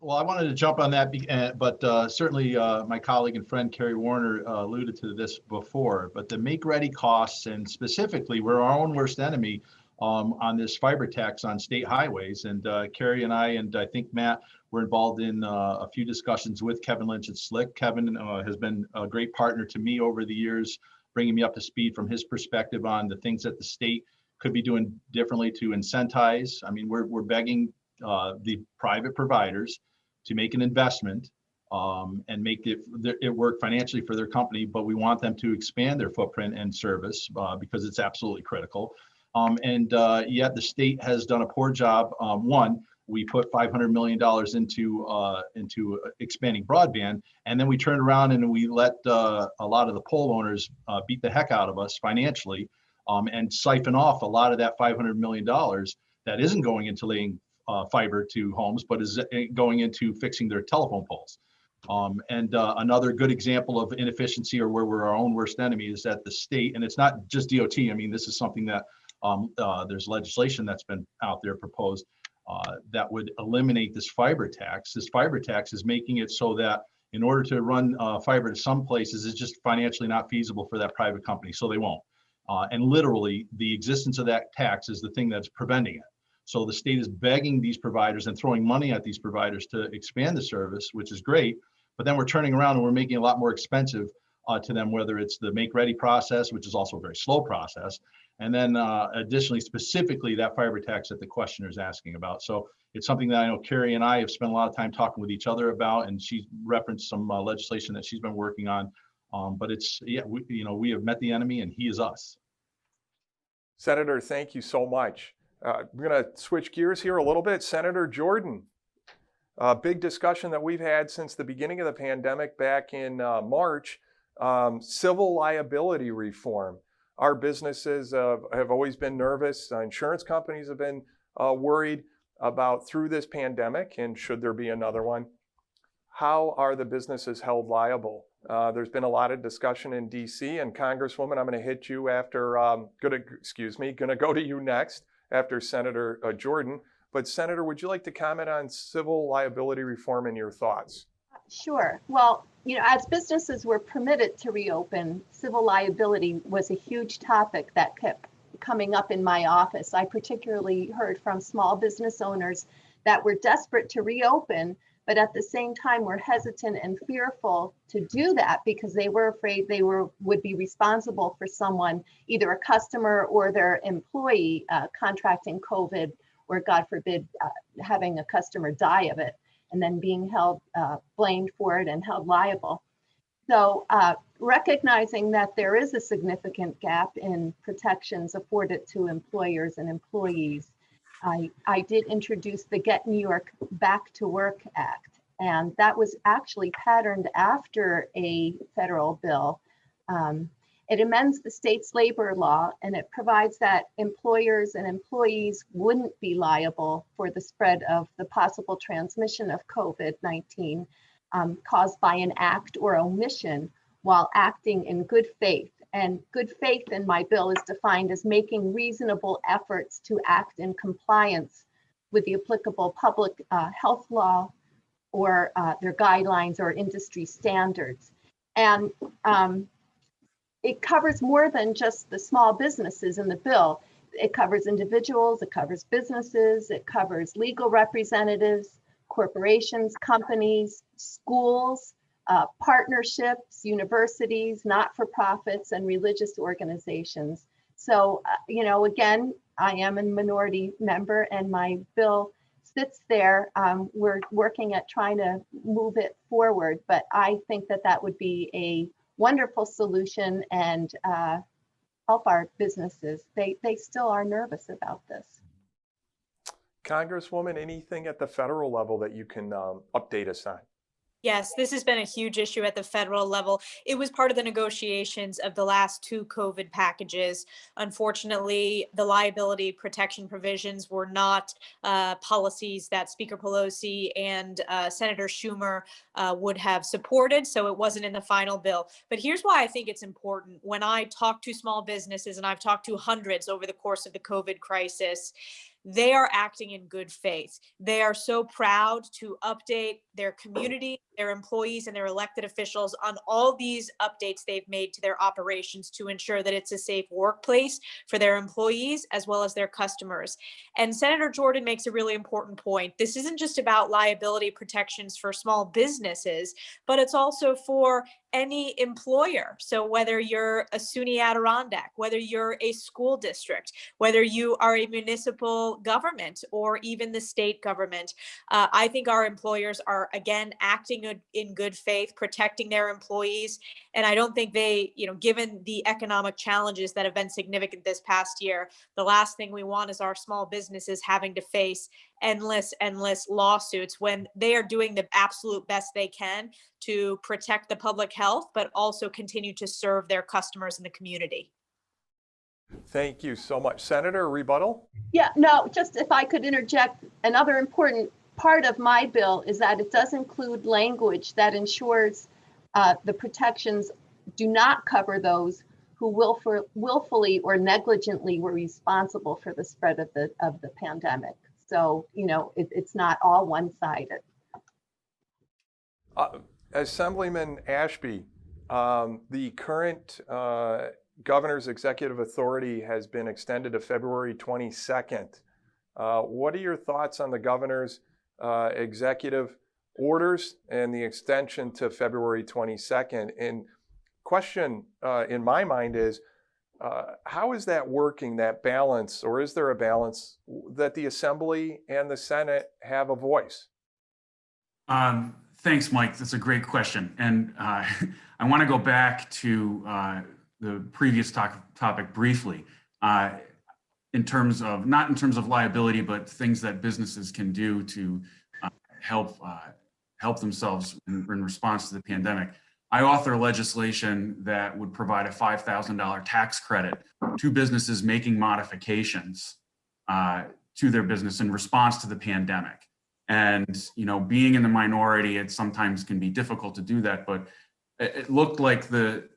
Well, I wanted to jump on that, but certainly my colleague and friend Kerry Warner alluded to this before. But the make-ready costs, and specifically, we're our own worst enemy on this fiber tax on state highways. And Kerry and I think Matt were involved in a few discussions with Kevin Lynch at Slick. Kevin has been a great partner to me over the years, bringing me up to speed from his perspective on the things that the state could be doing differently to incentivize. I mean, we're begging the private providers to make an investment and make it work financially for their company, but we want them to expand their footprint and service because it's absolutely critical. Yet the state has done a poor job. One, we put $500 million into expanding broadband, and then we turned around and we let a lot of the pole owners beat the heck out of us financially and siphon off a lot of that $500 million that isn't going into laying fiber to homes, but is going into fixing their telephone poles. Another good example of inefficiency, or where we're our own worst enemy, is that the state, and it's not just DOT. I mean, this is something that there's legislation that's been out there proposed that would eliminate this fiber tax. This fiber tax is making it so that in order to run fiber to some places, it's just financially not feasible for that private company, so they won't. And literally, the existence of that tax is the thing that's preventing it. So the state is begging these providers and throwing money at these providers to expand the service, which is great. But then we're turning around and we're making it a lot more expensive to them, whether it's the make ready process, which is also a very slow process. And then additionally, specifically that fiber tax that the questioner is asking about. So it's something that I know Carrie and I have spent a lot of time talking with each other about, and she referenced some legislation that she's been working on. But it's, yeah, we have met the enemy and he is us. Senator, thank you so much. We're going to switch gears here a little bit. Senator Jordan, a big discussion that we've had since the beginning of the pandemic back in March, civil liability reform. Our businesses have always been nervous. Insurance companies have been worried about through this pandemic, and should there be another one, how are the businesses held liable? There's been a lot of discussion in DC, and Congresswoman, I'm going to hit you after, going to go to you next after Senator Jordan. But Senator, would you like to comment on civil liability reform and your thoughts? Sure. Well, as businesses were permitted to reopen, civil liability was a huge topic that kept coming up in my office. I particularly heard from small business owners that were desperate to reopen, but at the same time were hesitant and fearful to do that because they were afraid they would be responsible for someone, either a customer or their employee, contracting COVID, or God forbid, having a customer die of it, and then being held, blamed for it and held liable. So recognizing that there is a significant gap in protections afforded to employers and employees, I did introduce the Get New York Back to Work Act, and that was actually patterned after a federal bill. It amends the state's labor law, and it provides that employers and employees wouldn't be liable for the spread of the possible transmission of COVID-19 caused by an act or omission while acting in good faith. And good faith in my bill is defined as making reasonable efforts to act in compliance with the applicable public health law or their guidelines or industry standards. And it covers more than just the small businesses in the bill. It covers individuals, it covers businesses, it covers legal representatives, corporations, companies, schools, partnerships, universities, not-for-profits, and religious organizations. So, again, I am a minority member and my bill sits there. We're working at trying to move it forward, but I think that would be a wonderful solution and help our businesses. They still are nervous about this. Congresswoman, anything at the federal level that you can update us on? Yes, this has been a huge issue at the federal level. It was part of the negotiations of the last two COVID packages. Unfortunately, the liability protection provisions were not policies that Speaker Pelosi and Senator Schumer would have supported, so it wasn't in the final bill. But here's why I think it's important. When I talk to small businesses, and I've talked to hundreds over the course of the COVID crisis, they are acting in good faith. They are so proud to update their community, their employees, and their elected officials on all these updates they've made to their operations to ensure that it's a safe workplace for their employees as well as their customers. And Senator Jordan makes a really important point. This isn't just about liability protections for small businesses, but it's also for any employer. So whether you're a SUNY Adirondack, whether you're a school district, whether you are a municipal government or even the state government, I think our employers are, again, acting in good faith, protecting their employees. And I don't think they, given the economic challenges that have been significant this past year, the last thing we want is our small businesses having to face endless lawsuits when they are doing the absolute best they can to protect the public health, but also continue to serve their customers in the community. Thank you so much. Senator, rebuttal? Yeah, no, just if I could interject, another important part of my bill is that it does include language that ensures the protections do not cover those who willfully or negligently were responsible for the spread of the pandemic. So, it's not all one-sided. Assemblyman Ashby, the current governor's executive authority has been extended to February 22nd. What are your thoughts on the governor's executive orders and the extension to February 22nd? And question in my mind is, how is that working, that balance, or is there a balance that the Assembly and the Senate have a voice? Thanks, Mike. That's a great question. And I want to go back to the previous topic briefly, in terms of, not in terms of liability, but things that businesses can do to help themselves in response to the pandemic. I author legislation that would provide a $5,000 tax credit to businesses making modifications to their business in response to the pandemic. And, you know, being in the minority, it sometimes can be difficult to do that, but it looked like the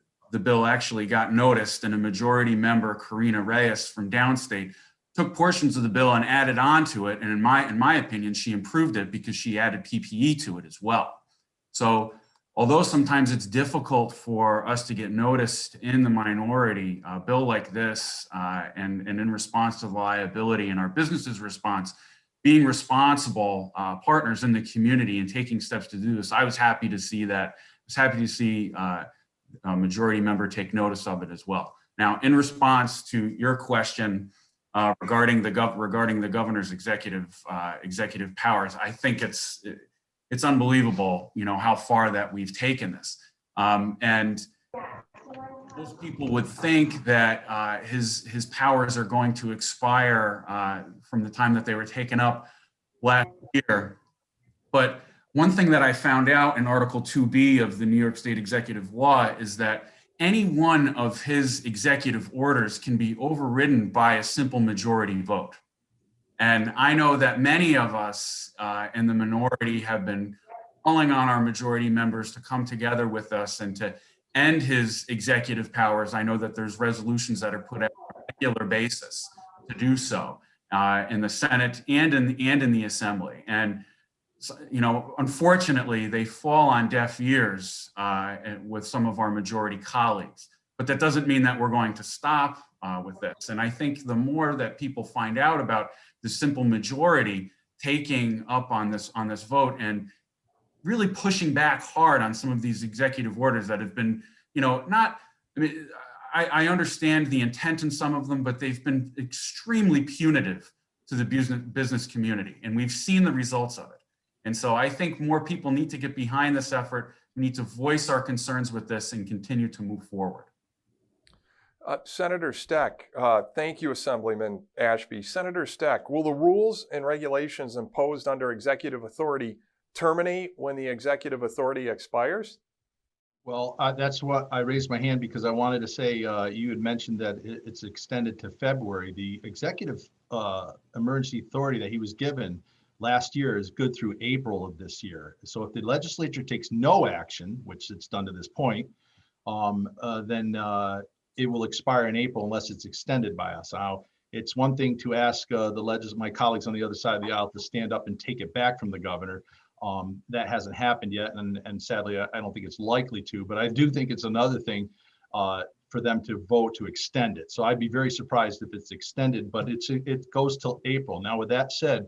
bill actually got noticed, and a majority member, Karina Reyes from downstate, took portions of the bill and added on to it. And in my opinion, she improved it because she added PPE to it as well. So although sometimes it's difficult for us to get noticed in the minority, a bill like this, and in response to liability and our businesses' response, being responsible partners in the community and taking steps to do this, I was happy to see that. I was happy to see a majority member take notice of it as well. Now, in response to your question regarding the governor's executive powers, I think it's unbelievable, you know, how far that we've taken this. And most people would think that his powers are going to expire from the time that they were taken up last year. But one thing that I found out in Article 2B of the New York State Executive Law is that any one of his executive orders can be overridden by a simple majority vote. And I know that many of us in the minority have been calling on our majority members to come together with us and to end his executive powers. I know that there's resolutions that are put out on a regular basis to do so in the Senate and in the Assembly. And you know, unfortunately, they fall on deaf ears with some of our majority colleagues. But that doesn't mean that we're going to stop with this. And I think the more that people find out about the simple majority taking up on this vote and really pushing back hard on some of these executive orders that have been, you know, not, I mean, I understand the intent in some of them, but they've been extremely punitive to the business community. And we've seen the results of it. And so I think more people need to get behind this effort. We need to voice our concerns with this and continue to move forward. Senator Steck, thank you, Assemblyman Ashby. Senator Steck, will the rules and regulations imposed under executive authority terminate when the executive authority expires? Well, that's what I raised my hand because I wanted to say, you had mentioned that it's extended to February. The executive emergency authority that he was given last year is good through April of this year. So if the legislature takes no action, which it's done to this point, then it will expire in April unless it's extended by us. Now, it's one thing to ask my colleagues on the other side of the aisle to stand up and take it back from the governor. That hasn't happened yet, and sadly, I don't think it's likely to, but I do think it's another thing for them to vote to extend it. So I'd be very surprised if it's extended, but it goes till April. Now, with that said,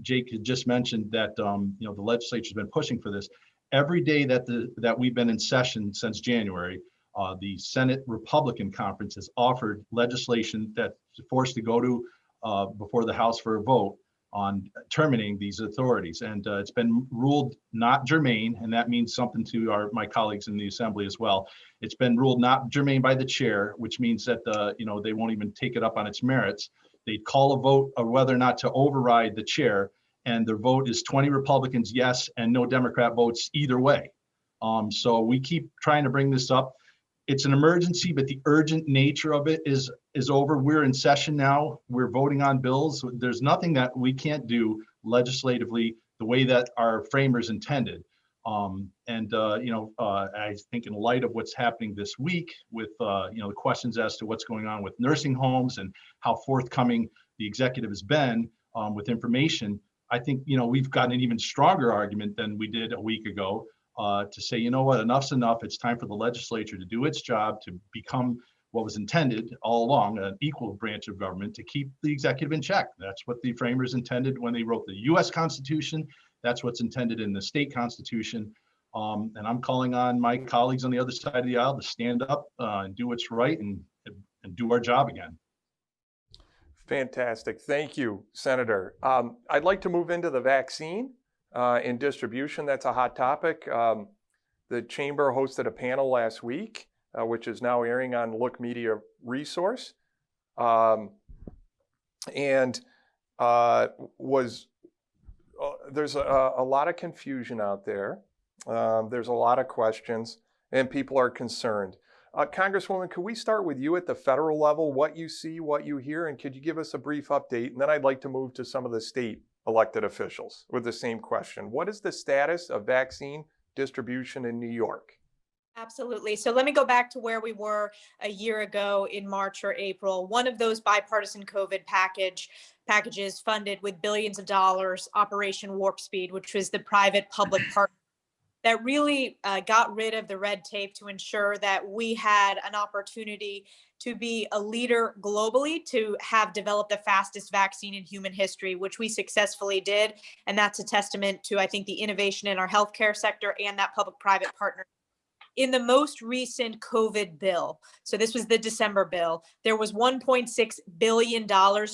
Jake had just mentioned that you know, the legislature's been pushing for this. Every day that we've been in session since January, the Senate Republican Conference has offered legislation that's forced to go to before the House for a vote on terminating these authorities. And it's been ruled not germane, and that means something to my colleagues in the Assembly as well. It's been ruled not germane by the chair, which means that you know, they won't even take it up on its merits. They'd call a vote of whether or not to override the chair, and the vote is 20 Republicans yes and no Democrat votes either way. So we keep trying to bring this up. It's an emergency, but the urgent nature of it is over. We're in session now. We're voting on bills. There's nothing that we can't do legislatively the way that our framers intended. You know, I think in light of what's happening this week with, you know, the questions as to what's going on with nursing homes and how forthcoming the executive has been with information, I think, you know, we've got an even stronger argument than we did a week ago to say, you know what, enough's enough. It's time for the legislature to do its job to become what was intended all along, an equal branch of government, to keep the executive in check. That's what the framers intended when they wrote the US Constitution. That's what's intended in the state constitution. And I'm calling on my colleagues on the other side of the aisle to stand up and do what's right and do our job again. Fantastic. Thank you, Senator. I'd like to move into the vaccine and distribution. That's a hot topic. The Chamber hosted a panel last week, which is now airing on Look Media Resource. There's a lot of confusion out there. There's a lot of questions, and people are concerned. Congresswoman, could we start with you at the federal level, what you see, what you hear, and could you give us a brief update? And then I'd like to move to some of the state elected officials with the same question. What is the status of vaccine distribution in New York? Absolutely. So let me go back to where we were a year ago in March or April. One of those bipartisan COVID packages funded with billions of dollars, Operation Warp Speed, which was the private-public partnership that really got rid of the red tape to ensure that we had an opportunity to be a leader globally, to have developed the fastest vaccine in human history, which we successfully did. And that's a testament to, I think, the innovation in our healthcare sector and that public-private partnership. In the most recent COVID bill, so this was the December bill, there was $1.6 billion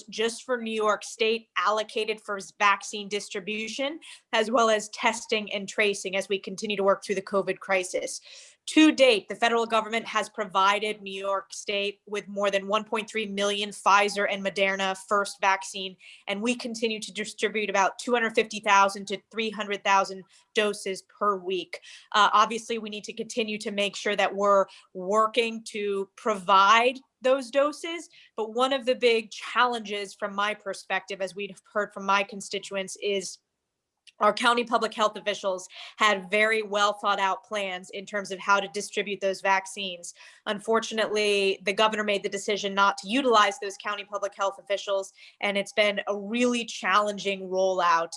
just for New York State allocated for vaccine distribution, as well as testing and tracing as we continue to work through the COVID crisis. To date, the federal government has provided New York State with more than 1.3 million Pfizer and Moderna first vaccine, and we continue to distribute about 250,000 to 300,000 doses per week. Obviously, we need to continue to make sure that we're working to provide those doses, but one of the big challenges from my perspective, as we've heard from my constituents, is our county public health officials had very well thought out plans in terms of how to distribute those vaccines. Unfortunately, the governor made the decision not to utilize those county public health officials, and it's been a really challenging rollout.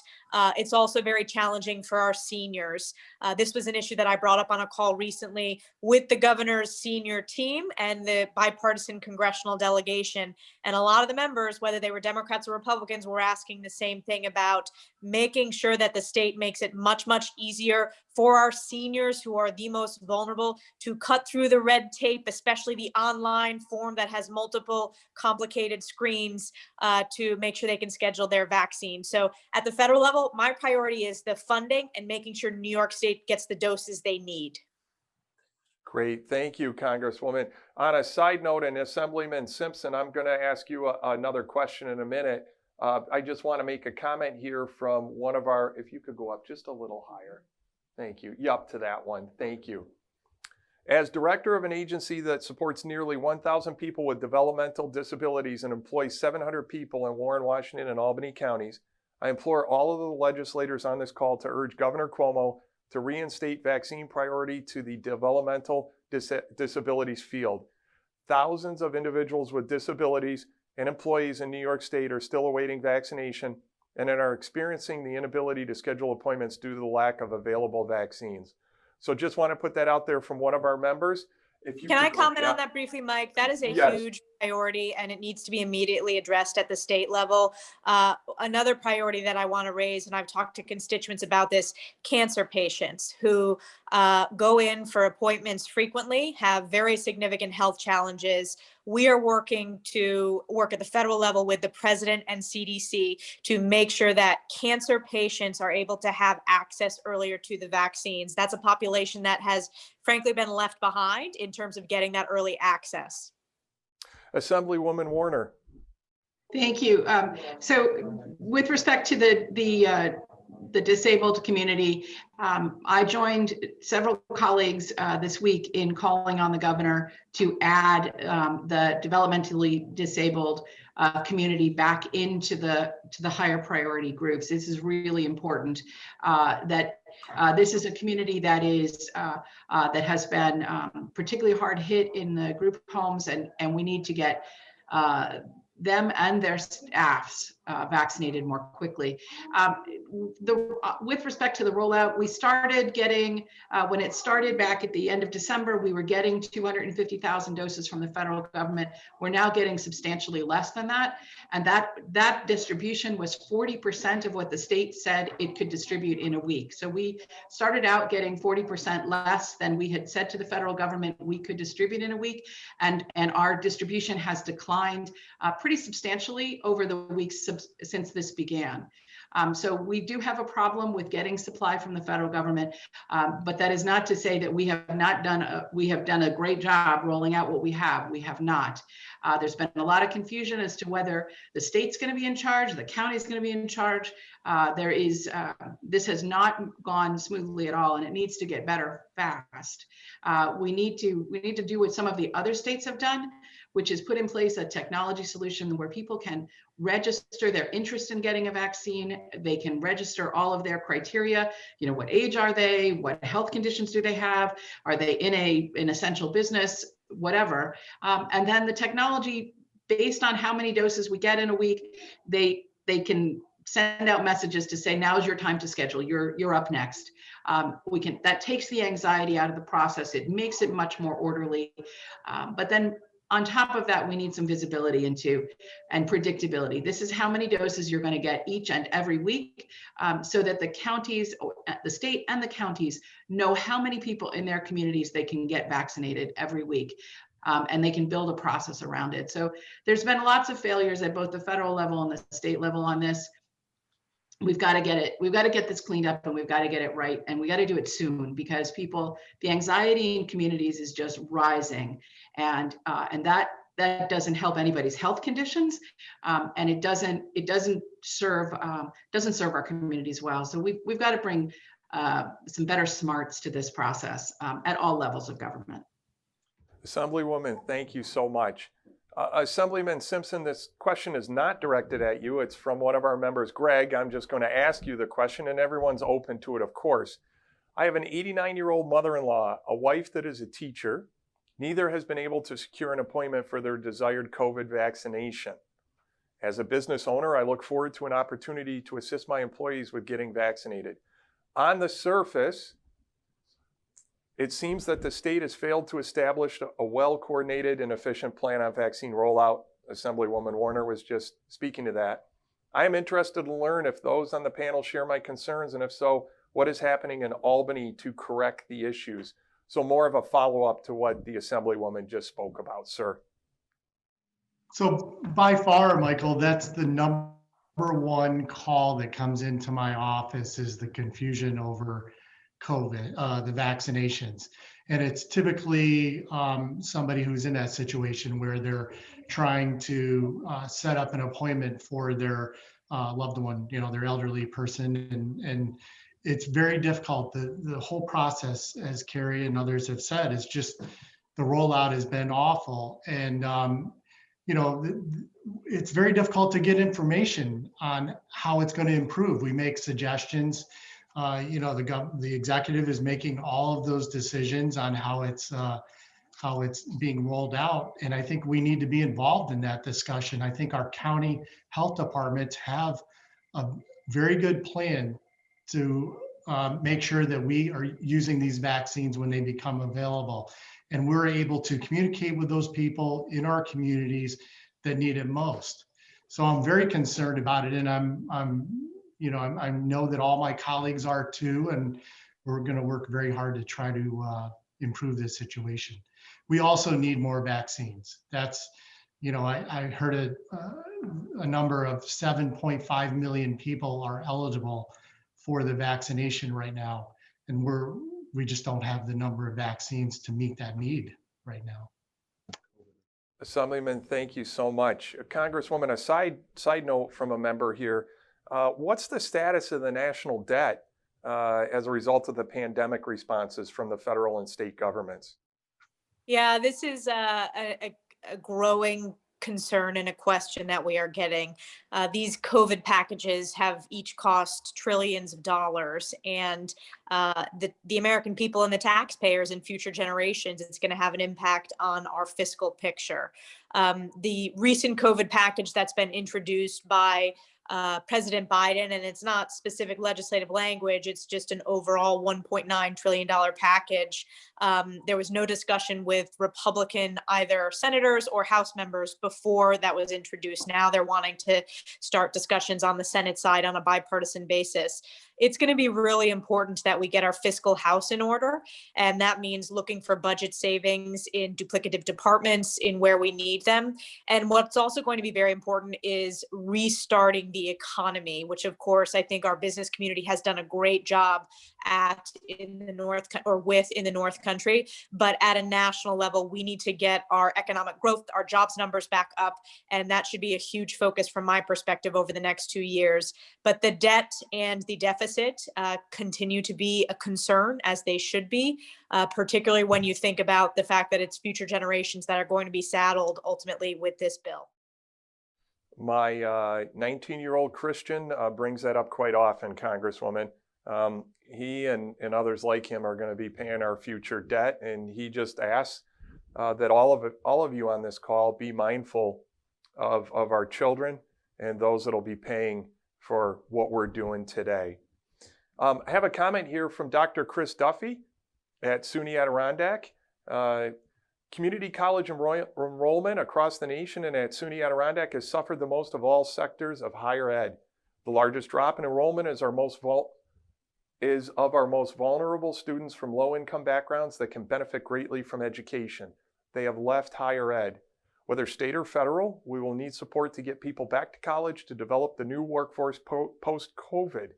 It's also very challenging for our seniors. This was an issue that I brought up on a call recently with the governor's senior team and the bipartisan congressional delegation. And a lot of the members, whether they were Democrats or Republicans, were asking the same thing about making sure that the state makes it much, much easier for our seniors who are the most vulnerable to cut through the red tape, especially the online form that has multiple complicated screens, to make sure they can schedule their vaccine. So at the federal level, my priority is the funding and making sure New York State gets the doses they need. Great. Thank you, Congresswoman. On a side note, and Assemblyman Simpson, I'm going to ask you another question in a minute. I just want to make a comment here from one of our, if you could go up just a little higher. Thank you. Up to that one. Thank you. As director of an agency that supports nearly 1,000 people with developmental disabilities and employs 700 people in Warren, Washington, and Albany counties, I implore all of the legislators on this call to urge Governor Cuomo to reinstate vaccine priority to the developmental disabilities field. Thousands of individuals with disabilities and employees in New York State are still awaiting vaccination and are experiencing the inability to schedule appointments due to the lack of available vaccines. So just want to put that out there from one of our members. Can I comment on that briefly, Mike? That is a huge priority, and it needs to be immediately addressed at the state level. Another priority that I want to raise, and I've talked to constituents about this, cancer patients who go in for appointments frequently, have very significant health challenges. We are working at the federal level with the president and CDC to make sure that cancer patients are able to have access earlier to the vaccines. That's a population that has frankly been left behind in terms of getting that early access. Assemblywoman Warner. Thank you. So with respect to the disabled community, I joined several colleagues this week in calling on the governor to add the developmentally disabled community back into the higher priority groups. This is really important. That this is a community that is that has been particularly hard hit in the group homes, and we need to get them and their staffs vaccinated more quickly. With respect to the rollout, we started getting, when it started back at the end of December, we were getting 250,000 doses from the federal government. We're now getting substantially less than that. And that distribution was 40% of what the state said it could distribute in a week. So we started out getting 40% less than we had said to the federal government we could distribute in a week. And our distribution has declined pretty substantially over the weeks since this began. So we do have a problem with getting supply from the federal government, but that is not to say that we have done a great job rolling out what we have. We have not. There's been a lot of confusion as to whether the state's going to be in charge, the county's going to be in charge. This has not gone smoothly at all, and it needs to get better fast. We need to do what some of the other states have done, which is put in place a technology solution where people can register their interest in getting a vaccine. They can register all of their criteria. You know, what age are they? What health conditions do they have? Are they in an essential business? Whatever. And then the technology, based on how many doses we get in a week, they can send out messages to say, now's your time to schedule. You're up next. That takes the anxiety out of the process. It makes it much more orderly. But then on top of that, we need some visibility into and predictability. This is how many doses you're going to get each and every week, so that the counties, the state and the counties know how many people in their communities they can get vaccinated every week. And they can build a process around it. So there's been lots of failures at both the federal level and the state level on this. We've got to get it. We've got to get this cleaned up, and we've got to get it right. And we got to do it soon, because the anxiety in communities is just rising, and that doesn't help anybody's health conditions, and it doesn't serve our communities well. So we've got to bring some better smarts to this process at all levels of government. Assemblywoman, thank you so much. Assemblyman Simpson, this question is not directed at you. It's from one of our members, Greg. I'm just going to ask you the question, and everyone's open to it, of course. I have an 89-year-old mother-in-law, a wife that is a teacher. Neither has been able to secure an appointment for their desired COVID vaccination. As a business owner, I look forward to an opportunity to assist my employees with getting vaccinated. On the surface, it seems that the state has failed to establish a well-coordinated and efficient plan on vaccine rollout. Assemblywoman Warner was just speaking to that. I am interested to learn if those on the panel share my concerns, and if so, what is happening in Albany to correct the issues. So more of a follow-up to what the Assemblywoman just spoke about, sir. So by far, Michael, that's the number one call that comes into my office, is the confusion over COVID, the vaccinations. And it's typically somebody who's in that situation where they're trying to set up an appointment for their loved one, their elderly person. And it's very difficult. The whole process, as Carrie and others have said, is just, the rollout has been awful. And, it's very difficult to get information on how it's going to improve. We make suggestions. The executive is making all of those decisions on how it's being rolled out. And I think we need to be involved in that discussion. I think our county health departments have a very good plan to make sure that we are using these vaccines when they become available. And we're able to communicate with those people in our communities that need it most. So I'm very concerned about it. And I know that all my colleagues are too, and we're going to work very hard to try to improve this situation. We also need more vaccines. That's, I heard a number of 7.5 million people are eligible for the vaccination right now, and we just don't have the number of vaccines to meet that need right now. Assemblyman, thank you so much. Congresswoman, a side note from a member here. What's the status of the national debt as a result of the pandemic responses from the federal and state governments? Yeah, this is a growing concern and a question that we are getting. These COVID packages have each cost trillions of dollars, and the American people and the taxpayers and future generations, it's going to have an impact on our fiscal picture. The recent COVID package that's been introduced by President Biden, and it's not specific legislative language, it's just an overall $1.9 trillion package. There was no discussion with Republican either senators or House members before that was introduced. Now they're wanting to start discussions on the Senate side on a bipartisan basis. It's going to be really important that we get our fiscal house in order. And that means looking for budget savings in duplicative departments in where we need them. And what's also going to be very important is restarting the economy, which of course, I think our business community has done a great job at in the North or with in the North Country. But at a national level, we need to get our economic growth, our jobs numbers back up. And that should be a huge focus from my perspective over the next 2 years. But the debt and the deficit continue to be a concern, as they should be, particularly when you think about the fact that it's future generations that are going to be saddled ultimately with this bill. My 19-year-old Christian brings that up quite often, Congresswoman. He and others like him are going to be paying our future debt, and he just asks that all of you on this call be mindful of our children and those that'll be paying for what we're doing today. I have a comment here from Dr. Chris Duffy at SUNY Adirondack. Community college enrollment across the nation and at SUNY Adirondack has suffered the most of all sectors of higher ed. The largest drop in enrollment is of our most vulnerable students from low-income backgrounds that can benefit greatly from education. They have left higher ed. Whether state or federal, we will need support to get people back to college to develop the new workforce post-COVID.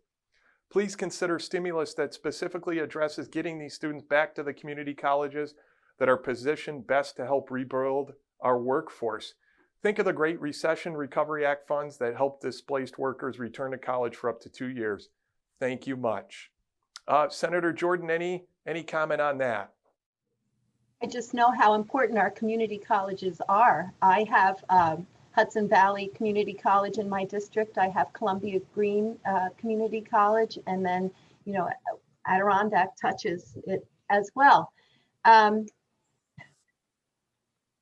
Please consider stimulus that specifically addresses getting these students back to the community colleges that are positioned best to help rebuild our workforce. Think of the Great Recession Recovery Act funds that help displaced workers return to college for up to 2 years. Thank you much. Senator Jordan, any comment on that? I just know how important our community colleges are. I have Hudson Valley Community College in my district. I have Columbia Green Community College, and then, Adirondack touches it as well.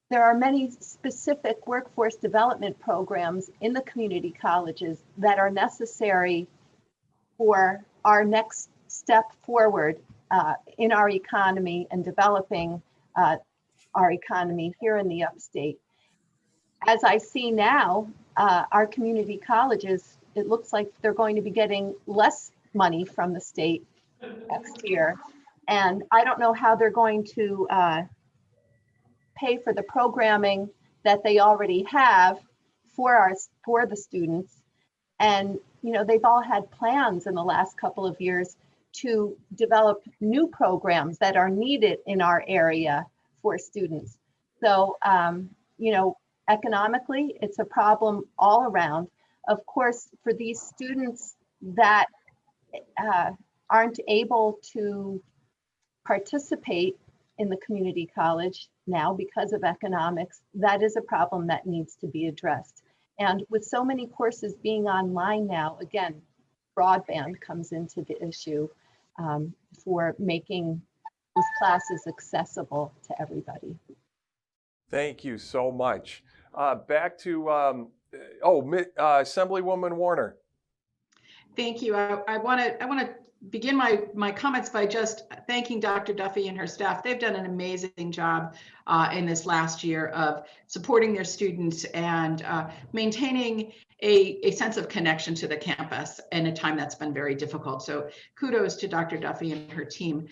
There are many specific workforce development programs in the community colleges that are necessary for our next step forward in our economy and developing our economy here in the upstate. As I see now, our community colleges, it looks like they're going to be getting less money from the state next year. And I don't know how they're going to pay for the programming that they already have for the students. And they've all had plans in the last couple of years to develop new programs that are needed in our area for students. So, economically, it's a problem all around. Of course, for these students that aren't able to participate in the community college now because of economics, that is a problem that needs to be addressed. And with so many courses being online now, again, broadband comes into the issue for making those classes accessible to everybody. Thank you so much. Back to, Assemblywoman Warner. Thank you. I want to begin my comments by just thanking Dr. Duffy and her staff. They've done an amazing job in this last year of supporting their students and maintaining a sense of connection to the campus in a time that's been very difficult. So kudos to Dr. Duffy and her team.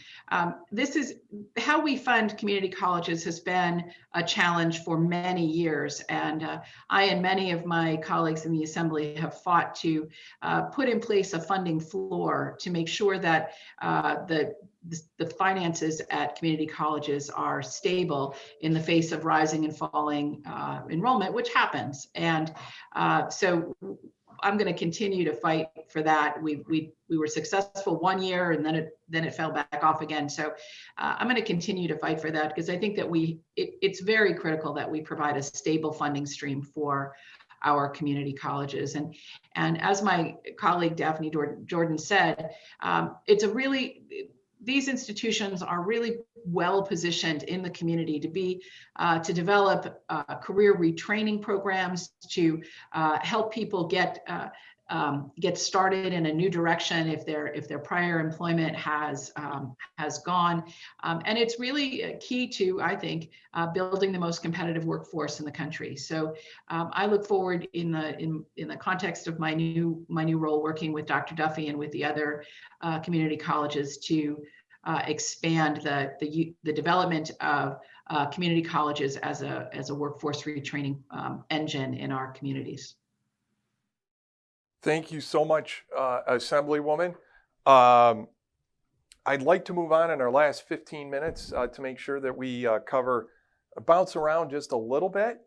This is how we fund community colleges has been a challenge for many years. And I and many of my colleagues in the Assembly have fought to put in place a funding floor to make sure that the finances at community colleges are stable in the face of rising and falling enrollment, which happens. And so I'm going to continue to fight for that. We were successful 1 year, and then it fell back off again. So I'm going to continue to fight for that, because I think that it's very critical that we provide a stable funding stream for our community colleges. And as my colleague Daphne Jordan said, these institutions are really well positioned in the community to develop career retraining programs, to help people get get started in a new direction if their prior employment has gone. And it's really key to, I think, building the most competitive workforce in the country. So I look forward in the context of my new role working with Dr. Duffy and with the other community colleges to expand the development of community colleges as a workforce retraining engine in our communities. Thank you so much, Assemblywoman. I'd like to move on in our last 15 minutes to make sure that we bounce around just a little bit.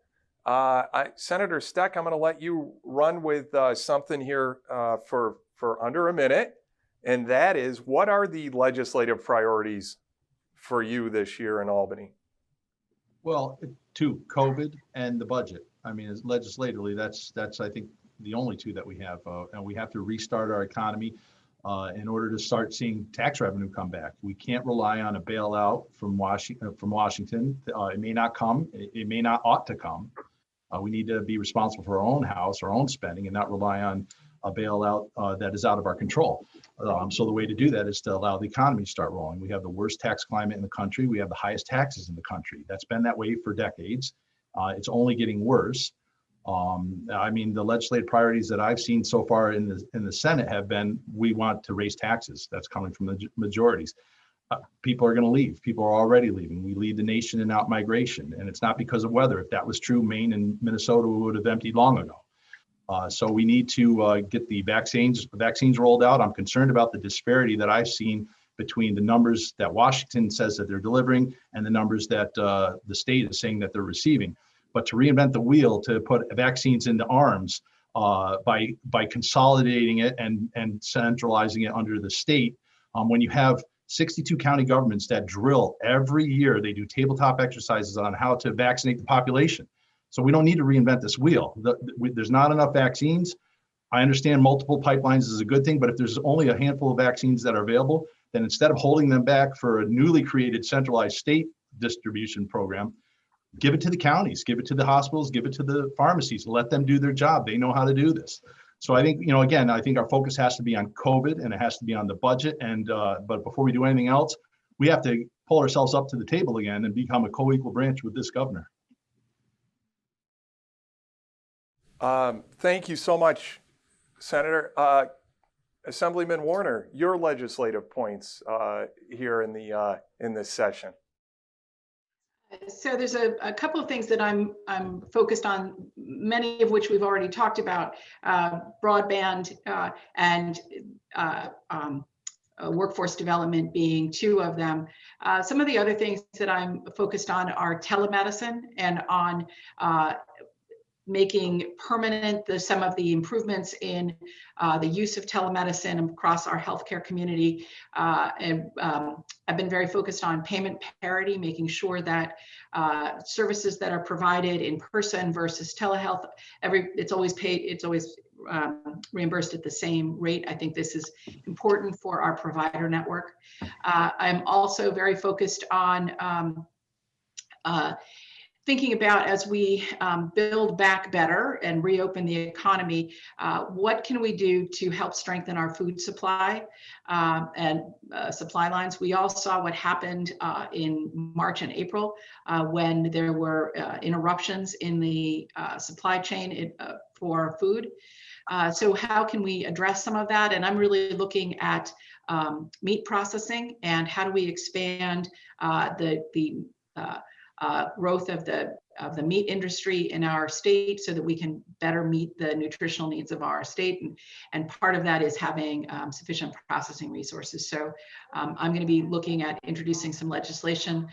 Senator Steck, I'm going to let you run with something here for under a minute, and that is, what are the legislative priorities for you this year in Albany? Well, two, COVID and the budget. I mean, as legislatively, that's I think the only two that we have, and we have to restart our economy in order to start seeing tax revenue come back. We can't rely on a bailout from Washington. It may not come. It may not ought to come. We need to be responsible for our own house, our own spending, and not rely on a bailout that is out of our control. So the way to do that is to allow the economy to start rolling. We have the worst tax climate in the country. We have the highest taxes in the country. That's been that way for decades. It's only getting worse. I mean, the legislative priorities that I've seen so far in the Senate have been, we want to raise taxes. That's coming from the majorities. People are going to leave. People are already leaving. We lead the nation in out-migration, and it's not because of weather. If that was true, Maine and Minnesota would have emptied long ago. So we need to get the vaccines rolled out. I'm concerned about the disparity that I've seen between the numbers that Washington says that they're delivering and the numbers that the state is saying that they're receiving. But to reinvent the wheel, to put vaccines into arms by consolidating it and centralizing it under the state, when you have 62 county governments that drill every year, they do tabletop exercises on how to vaccinate the population. So we don't need to reinvent this wheel. There's not enough vaccines. I understand multiple pipelines is a good thing, but if there's only a handful of vaccines that are available, then instead of holding them back for a newly created centralized state distribution program, give it to the counties, give it to the hospitals, give it to the pharmacies, let them do their job. They know how to do this. So I think, again, I think our focus has to be on COVID and it has to be on the budget. And but before we do anything else, we have to pull ourselves up to the table again and become a co-equal branch with this governor. Thank you so much, Senator. Assemblyman Warner, your legislative points here in this session. So there's a couple of things that I'm focused on, many of which we've already talked about, broadband and workforce development being two of them. Some of the other things that I'm focused on are telemedicine and on making permanent some of the improvements in the use of telemedicine across our healthcare community. And I've been very focused on payment parity, making sure that services that are provided in person versus telehealth, it's always paid, it's always reimbursed at the same rate. I think this is important for our provider network. I'm also very focused on thinking about, as we build back better and reopen the economy, what can we do to help strengthen our food supply and supply lines? We all saw what happened in March and April when there were interruptions in the supply chain for food. So how can we address some of that? And I'm really looking at meat processing and how do we expand the growth of the meat industry in our state so that we can better meet the nutritional needs of our state. And part of that is having sufficient processing resources. So I'm going to be looking at introducing some legislation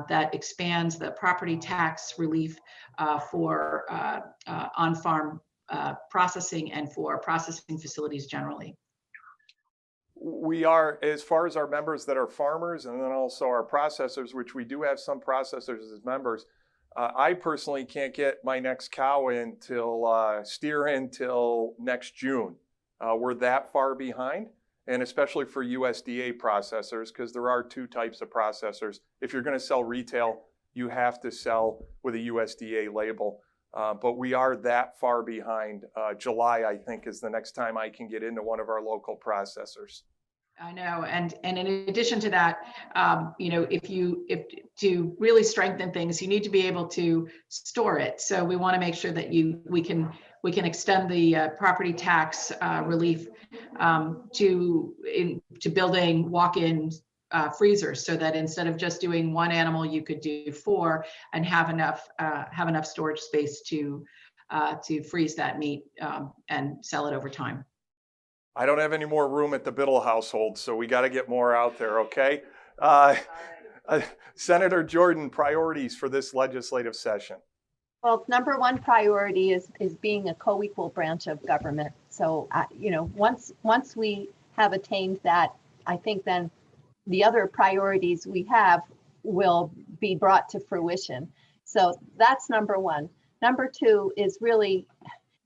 that expands the property tax relief for on-farm processing and for processing facilities generally. We are, as far as our members that are farmers and then also our processors, which we do have some processors as members, I personally can't get my next cow in till steer in till next June. We're that far behind, and especially for USDA processors, because there are two types of processors. If you're going to sell retail, you have to sell with a USDA label. but we are that far behind. July, I think, is the next time I can get into one of our local processors. I know, and in addition to that, if to really strengthen things, you need to be able to store it. So we want to make sure that we can extend the property tax relief to building walk-in freezers, so that instead of just doing one animal, you could do 4 and have enough storage space to freeze that meat and sell it over time. I don't have any more room at the Biddle household, so we got to get more out there, okay? Senator Jordan, priorities for this legislative session. Well, number one priority is being a co-equal branch of government. So, once we have attained that, I think then the other priorities we have will be brought to fruition. So that's number one. Number two is really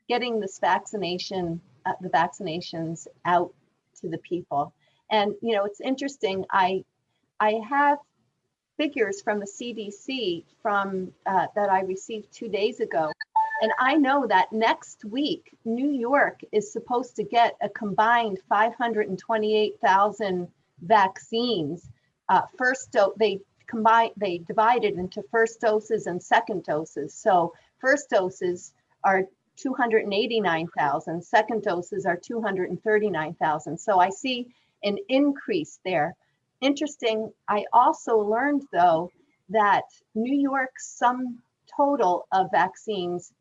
getting this the vaccinations out to the people. And, it's interesting. I have figures from the CDC that I received 2 days ago. And I know that next week, New York is supposed to get a combined 528,000 vaccines. They divided into first doses and second doses. So first doses are 289,000, second doses are 239,000. So I see an increase there. Interesting, I also learned though that New York's sum total of vaccines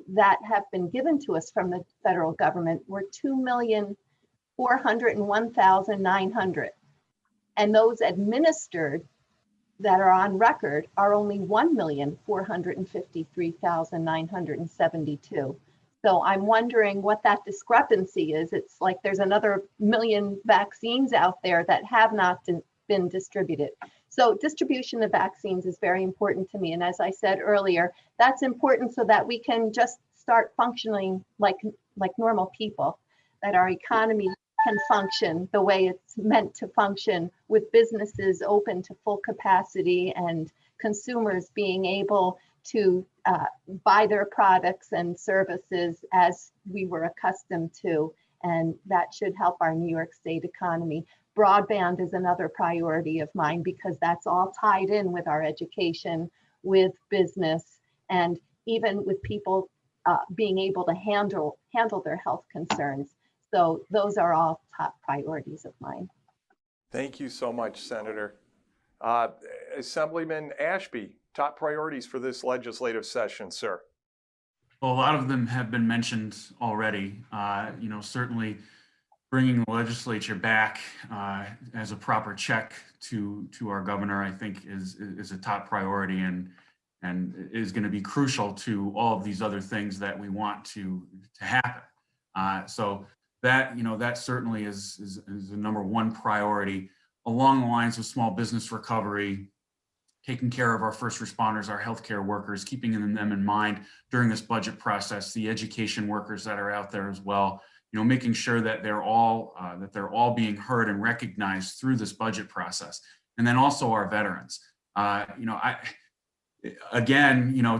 that have been given to us from the federal government were 2,401,900. And those administered that are on record are only 1,453,972. So I'm wondering what that discrepancy is. It's like there's another million vaccines out there that have not been distributed. So distribution of vaccines is very important to me. And as I said earlier, that's important so that we can just start functioning like normal people, that our economy can function the way it's meant to function, with businesses open to full capacity and consumers being able to buy their products and services as we were accustomed to. And that should help our New York State economy. Broadband is another priority of mine because that's all tied in with our education, with business, and even with people being able to handle their health concerns. So those are all top priorities of mine. Thank you so much, Senator. Assemblyman Ashby, top priorities for this legislative session, sir. Well, a lot of them have been mentioned already. Certainly bringing the legislature back as a proper check to our governor, I think is a top priority and is going to be crucial to all of these other things that we want to happen. So that certainly is the number one priority, along the lines of small business recovery, taking care of our first responders, our healthcare workers, keeping them in mind during this budget process, the education workers that are out there as well, making sure that they're all being heard and recognized through this budget process. And then also our veterans.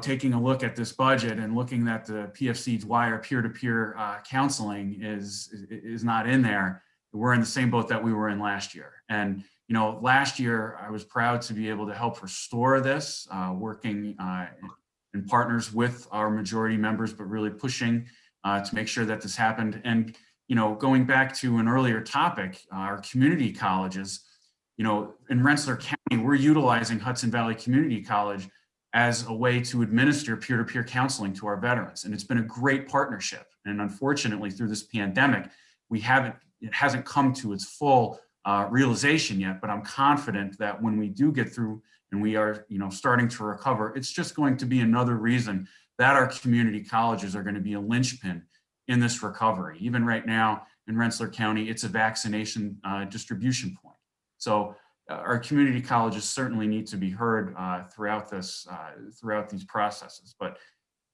Taking a look at this budget and looking at the PFC's wire peer-to-peer counseling is not in there. We're in the same boat that we were in last year. And last year I was proud to be able to help restore this, working in partners with our majority members, but really pushing to make sure that this happened. And going back to an earlier topic, our community colleges, in Rensselaer County, we're utilizing Hudson Valley Community College as a way to administer peer-to-peer counseling to our veterans. And it's been a great partnership. And unfortunately, through this pandemic, it hasn't come to its full realization yet, but I'm confident that when we do get through and we are, starting to recover, it's just going to be another reason that our community colleges are going to be a linchpin in this recovery. Even right now in Rensselaer County, it's a vaccination distribution point. So our community colleges certainly need to be heard throughout these processes. But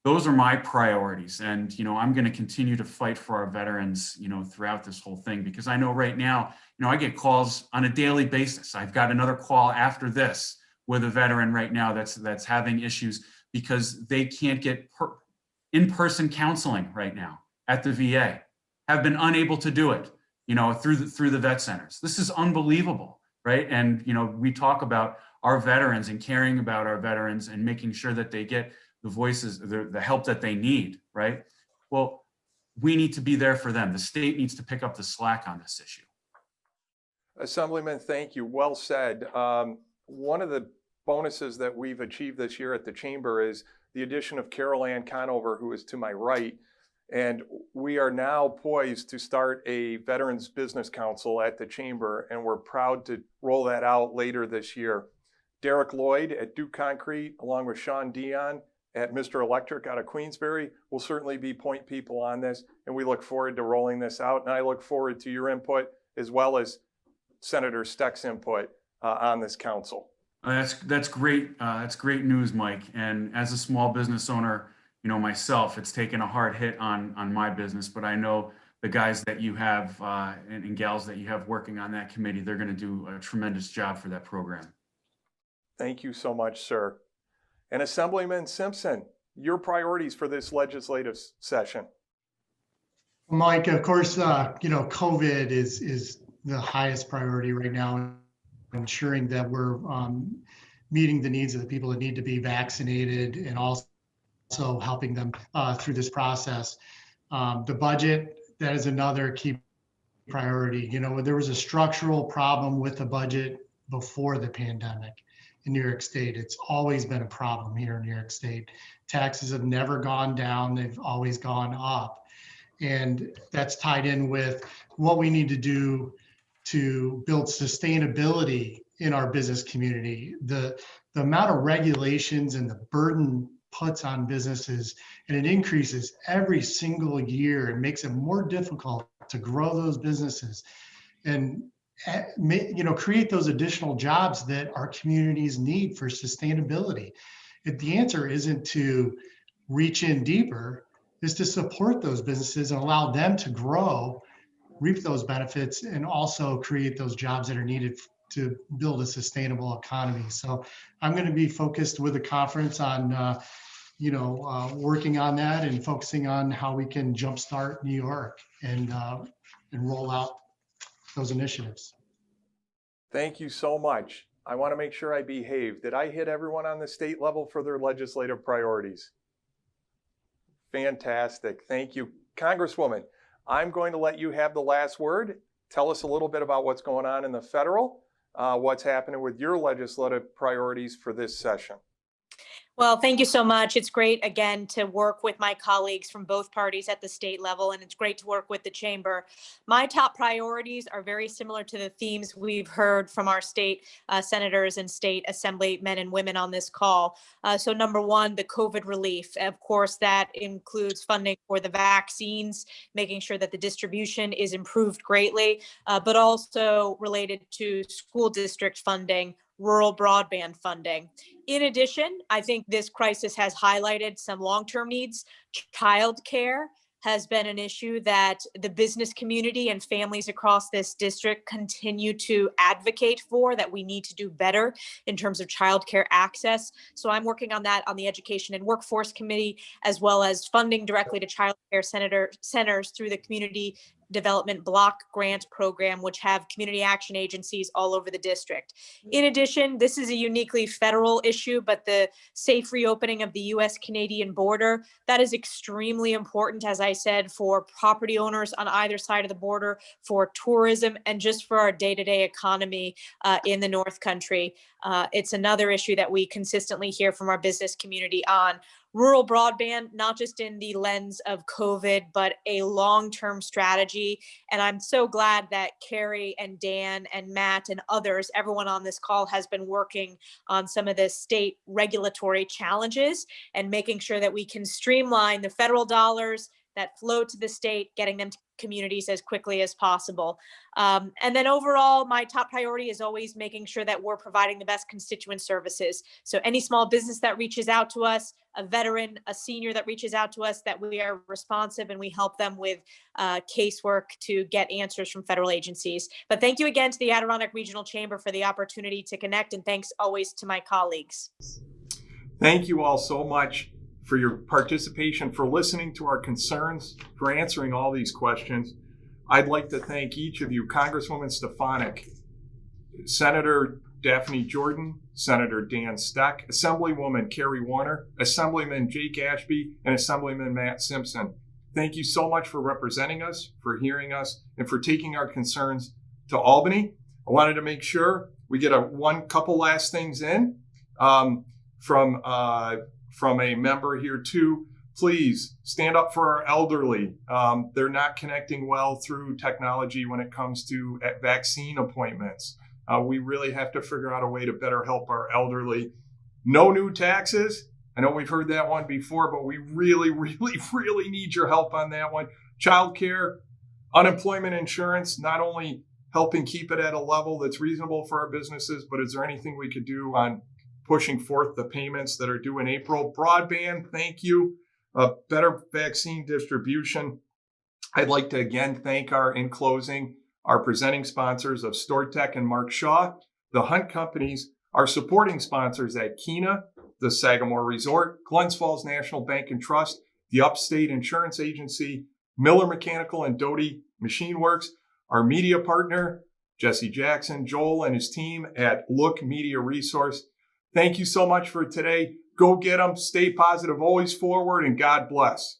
those are my priorities, and I'm going to continue to fight for our veterans, throughout this whole thing, because I know right now, I get calls on a daily basis. I've got another call after this with a veteran right now that's having issues because they can't get in-person counseling right now at the VA, have been unable to do it, through the vet centers. This is unbelievable, right? And, we talk about our veterans and caring about our veterans and making sure that they get the voices, the help that they need, right? Well, we need to be there for them. The state needs to pick up the slack on this issue. Assemblyman, thank you. Well said. One of the bonuses that we've achieved this year at the Chamber is the addition of Carol Ann Conover, who is to my right. And we are now poised to start a Veterans Business Council at the Chamber, and we're proud to roll that out later this year. Derek Lloyd at Duke Concrete, along with Sean Dion at Mr. Electric out of Queensbury, will certainly be point people on this, and we look forward to rolling this out. And I look forward to your input as well as Senator Steck's input on this council. That's great. That's great news, Mike. And as a small business owner, myself, it's taken a hard hit on my business, but I know the guys that you have and gals that you have working on that committee, they're going to do a tremendous job for that program. Thank you so much, sir. And Assemblyman Simpson, your priorities for this legislative session. Mike, of course, COVID is the highest priority right now, ensuring that we're meeting the needs of the people that need to be vaccinated and also helping them through this process. The budget, that is another key priority. There was a structural problem with the budget before the pandemic in New York State. It's always been a problem here in New York State. Taxes have never gone down, they've always gone up. And that's tied in with what we need to do to build sustainability in our business community. The amount of regulations and the burden puts on businesses, and it increases every single year and makes it more difficult to grow those businesses and create those additional jobs that our communities need for sustainability. The answer isn't to reach in deeper, is to support those businesses and allow them to grow, reap those benefits, and also create those jobs that are needed to build a sustainable economy. So I'm going to be focused with the conference on working on that and focusing on how we can jumpstart New York and roll out those initiatives. Thank you so much. I want to make sure I behave. Did I hit everyone on the state level for their legislative priorities? Fantastic. Thank you. Congresswoman, I'm going to let you have the last word. Tell us a little bit about what's going on in the federal, what's happening with your legislative priorities for this session. Well, thank you so much. It's great, again, to work with my colleagues from both parties at the state level, and it's great to work with the chamber. My top priorities are very similar to the themes we've heard from our state senators and state assembly men and women on this call. So number one, the COVID relief. Of course, that includes funding for the vaccines, making sure that the distribution is improved greatly, but also related to school district funding, rural broadband funding. In addition, I think this crisis has highlighted some long-term needs. Childcare has been an issue that the business community and families across this district continue to advocate for, that we need to do better in terms of childcare access. So I'm working on that on the Education and Workforce Committee, as well as funding directly to childcare centers through the Community Development Block Grant Program, which have community action agencies all over the district. In addition, this is a uniquely federal issue, but the safe reopening of the U.S.-Canadian border, that is extremely important, as I said, for property owners on either side of the border, for tourism, and just for our day-to-day economy in the North Country. It's another issue that we consistently hear from our business community on. Rural broadband, not just in the lens of COVID, but a long-term strategy. And I'm so glad that Carrie and Dan and Matt and others, everyone on this call, has been working on some of the state regulatory challenges and making sure that we can streamline the federal dollars that flow to the state, getting them to communities as quickly as possible. And then overall, my top priority is always making sure that we're providing the best constituent services. So any small business that reaches out to us, a veteran, a senior that reaches out to us, that we are responsive and we help them with casework to get answers from federal agencies. But thank you again to the Adirondack Regional Chamber for the opportunity to connect, and thanks always to my colleagues. Thank you all so much for your participation, for listening to our concerns, for answering all these questions. I'd like to thank each of you, Congresswoman Stefanik, Senator Daphne Jordan, Senator Dan Steck, Assemblywoman Carrie Warner, Assemblyman Jake Ashby, and Assemblyman Matt Simpson. Thank you so much for representing us, for hearing us, and for taking our concerns to Albany. I wanted to make sure we get couple last things in from a member here too. Please stand up for our elderly. They're not connecting well through technology when it comes to vaccine appointments. We really have to figure out a way to better help our elderly. No new taxes. I know we've heard that one before, but we really, really, really need your help on that one. Childcare, unemployment insurance, not only helping keep it at a level that's reasonable for our businesses, but is there anything we could do on pushing forth the payments that are due in April? Broadband, thank you. Better vaccine distribution. I'd like to again thank in closing, our presenting sponsors of StoreTech and Mark Shaw, the Hunt Companies, our supporting sponsors at Kena, the Sagamore Resort, Glens Falls National Bank and Trust, the Upstate Insurance Agency, Miller Mechanical and Doty Machine Works, our media partner, Jesse Jackson, Joel and his team at Look Media Resource. Thank you so much for today. Go get them, stay positive, always forward, and God bless.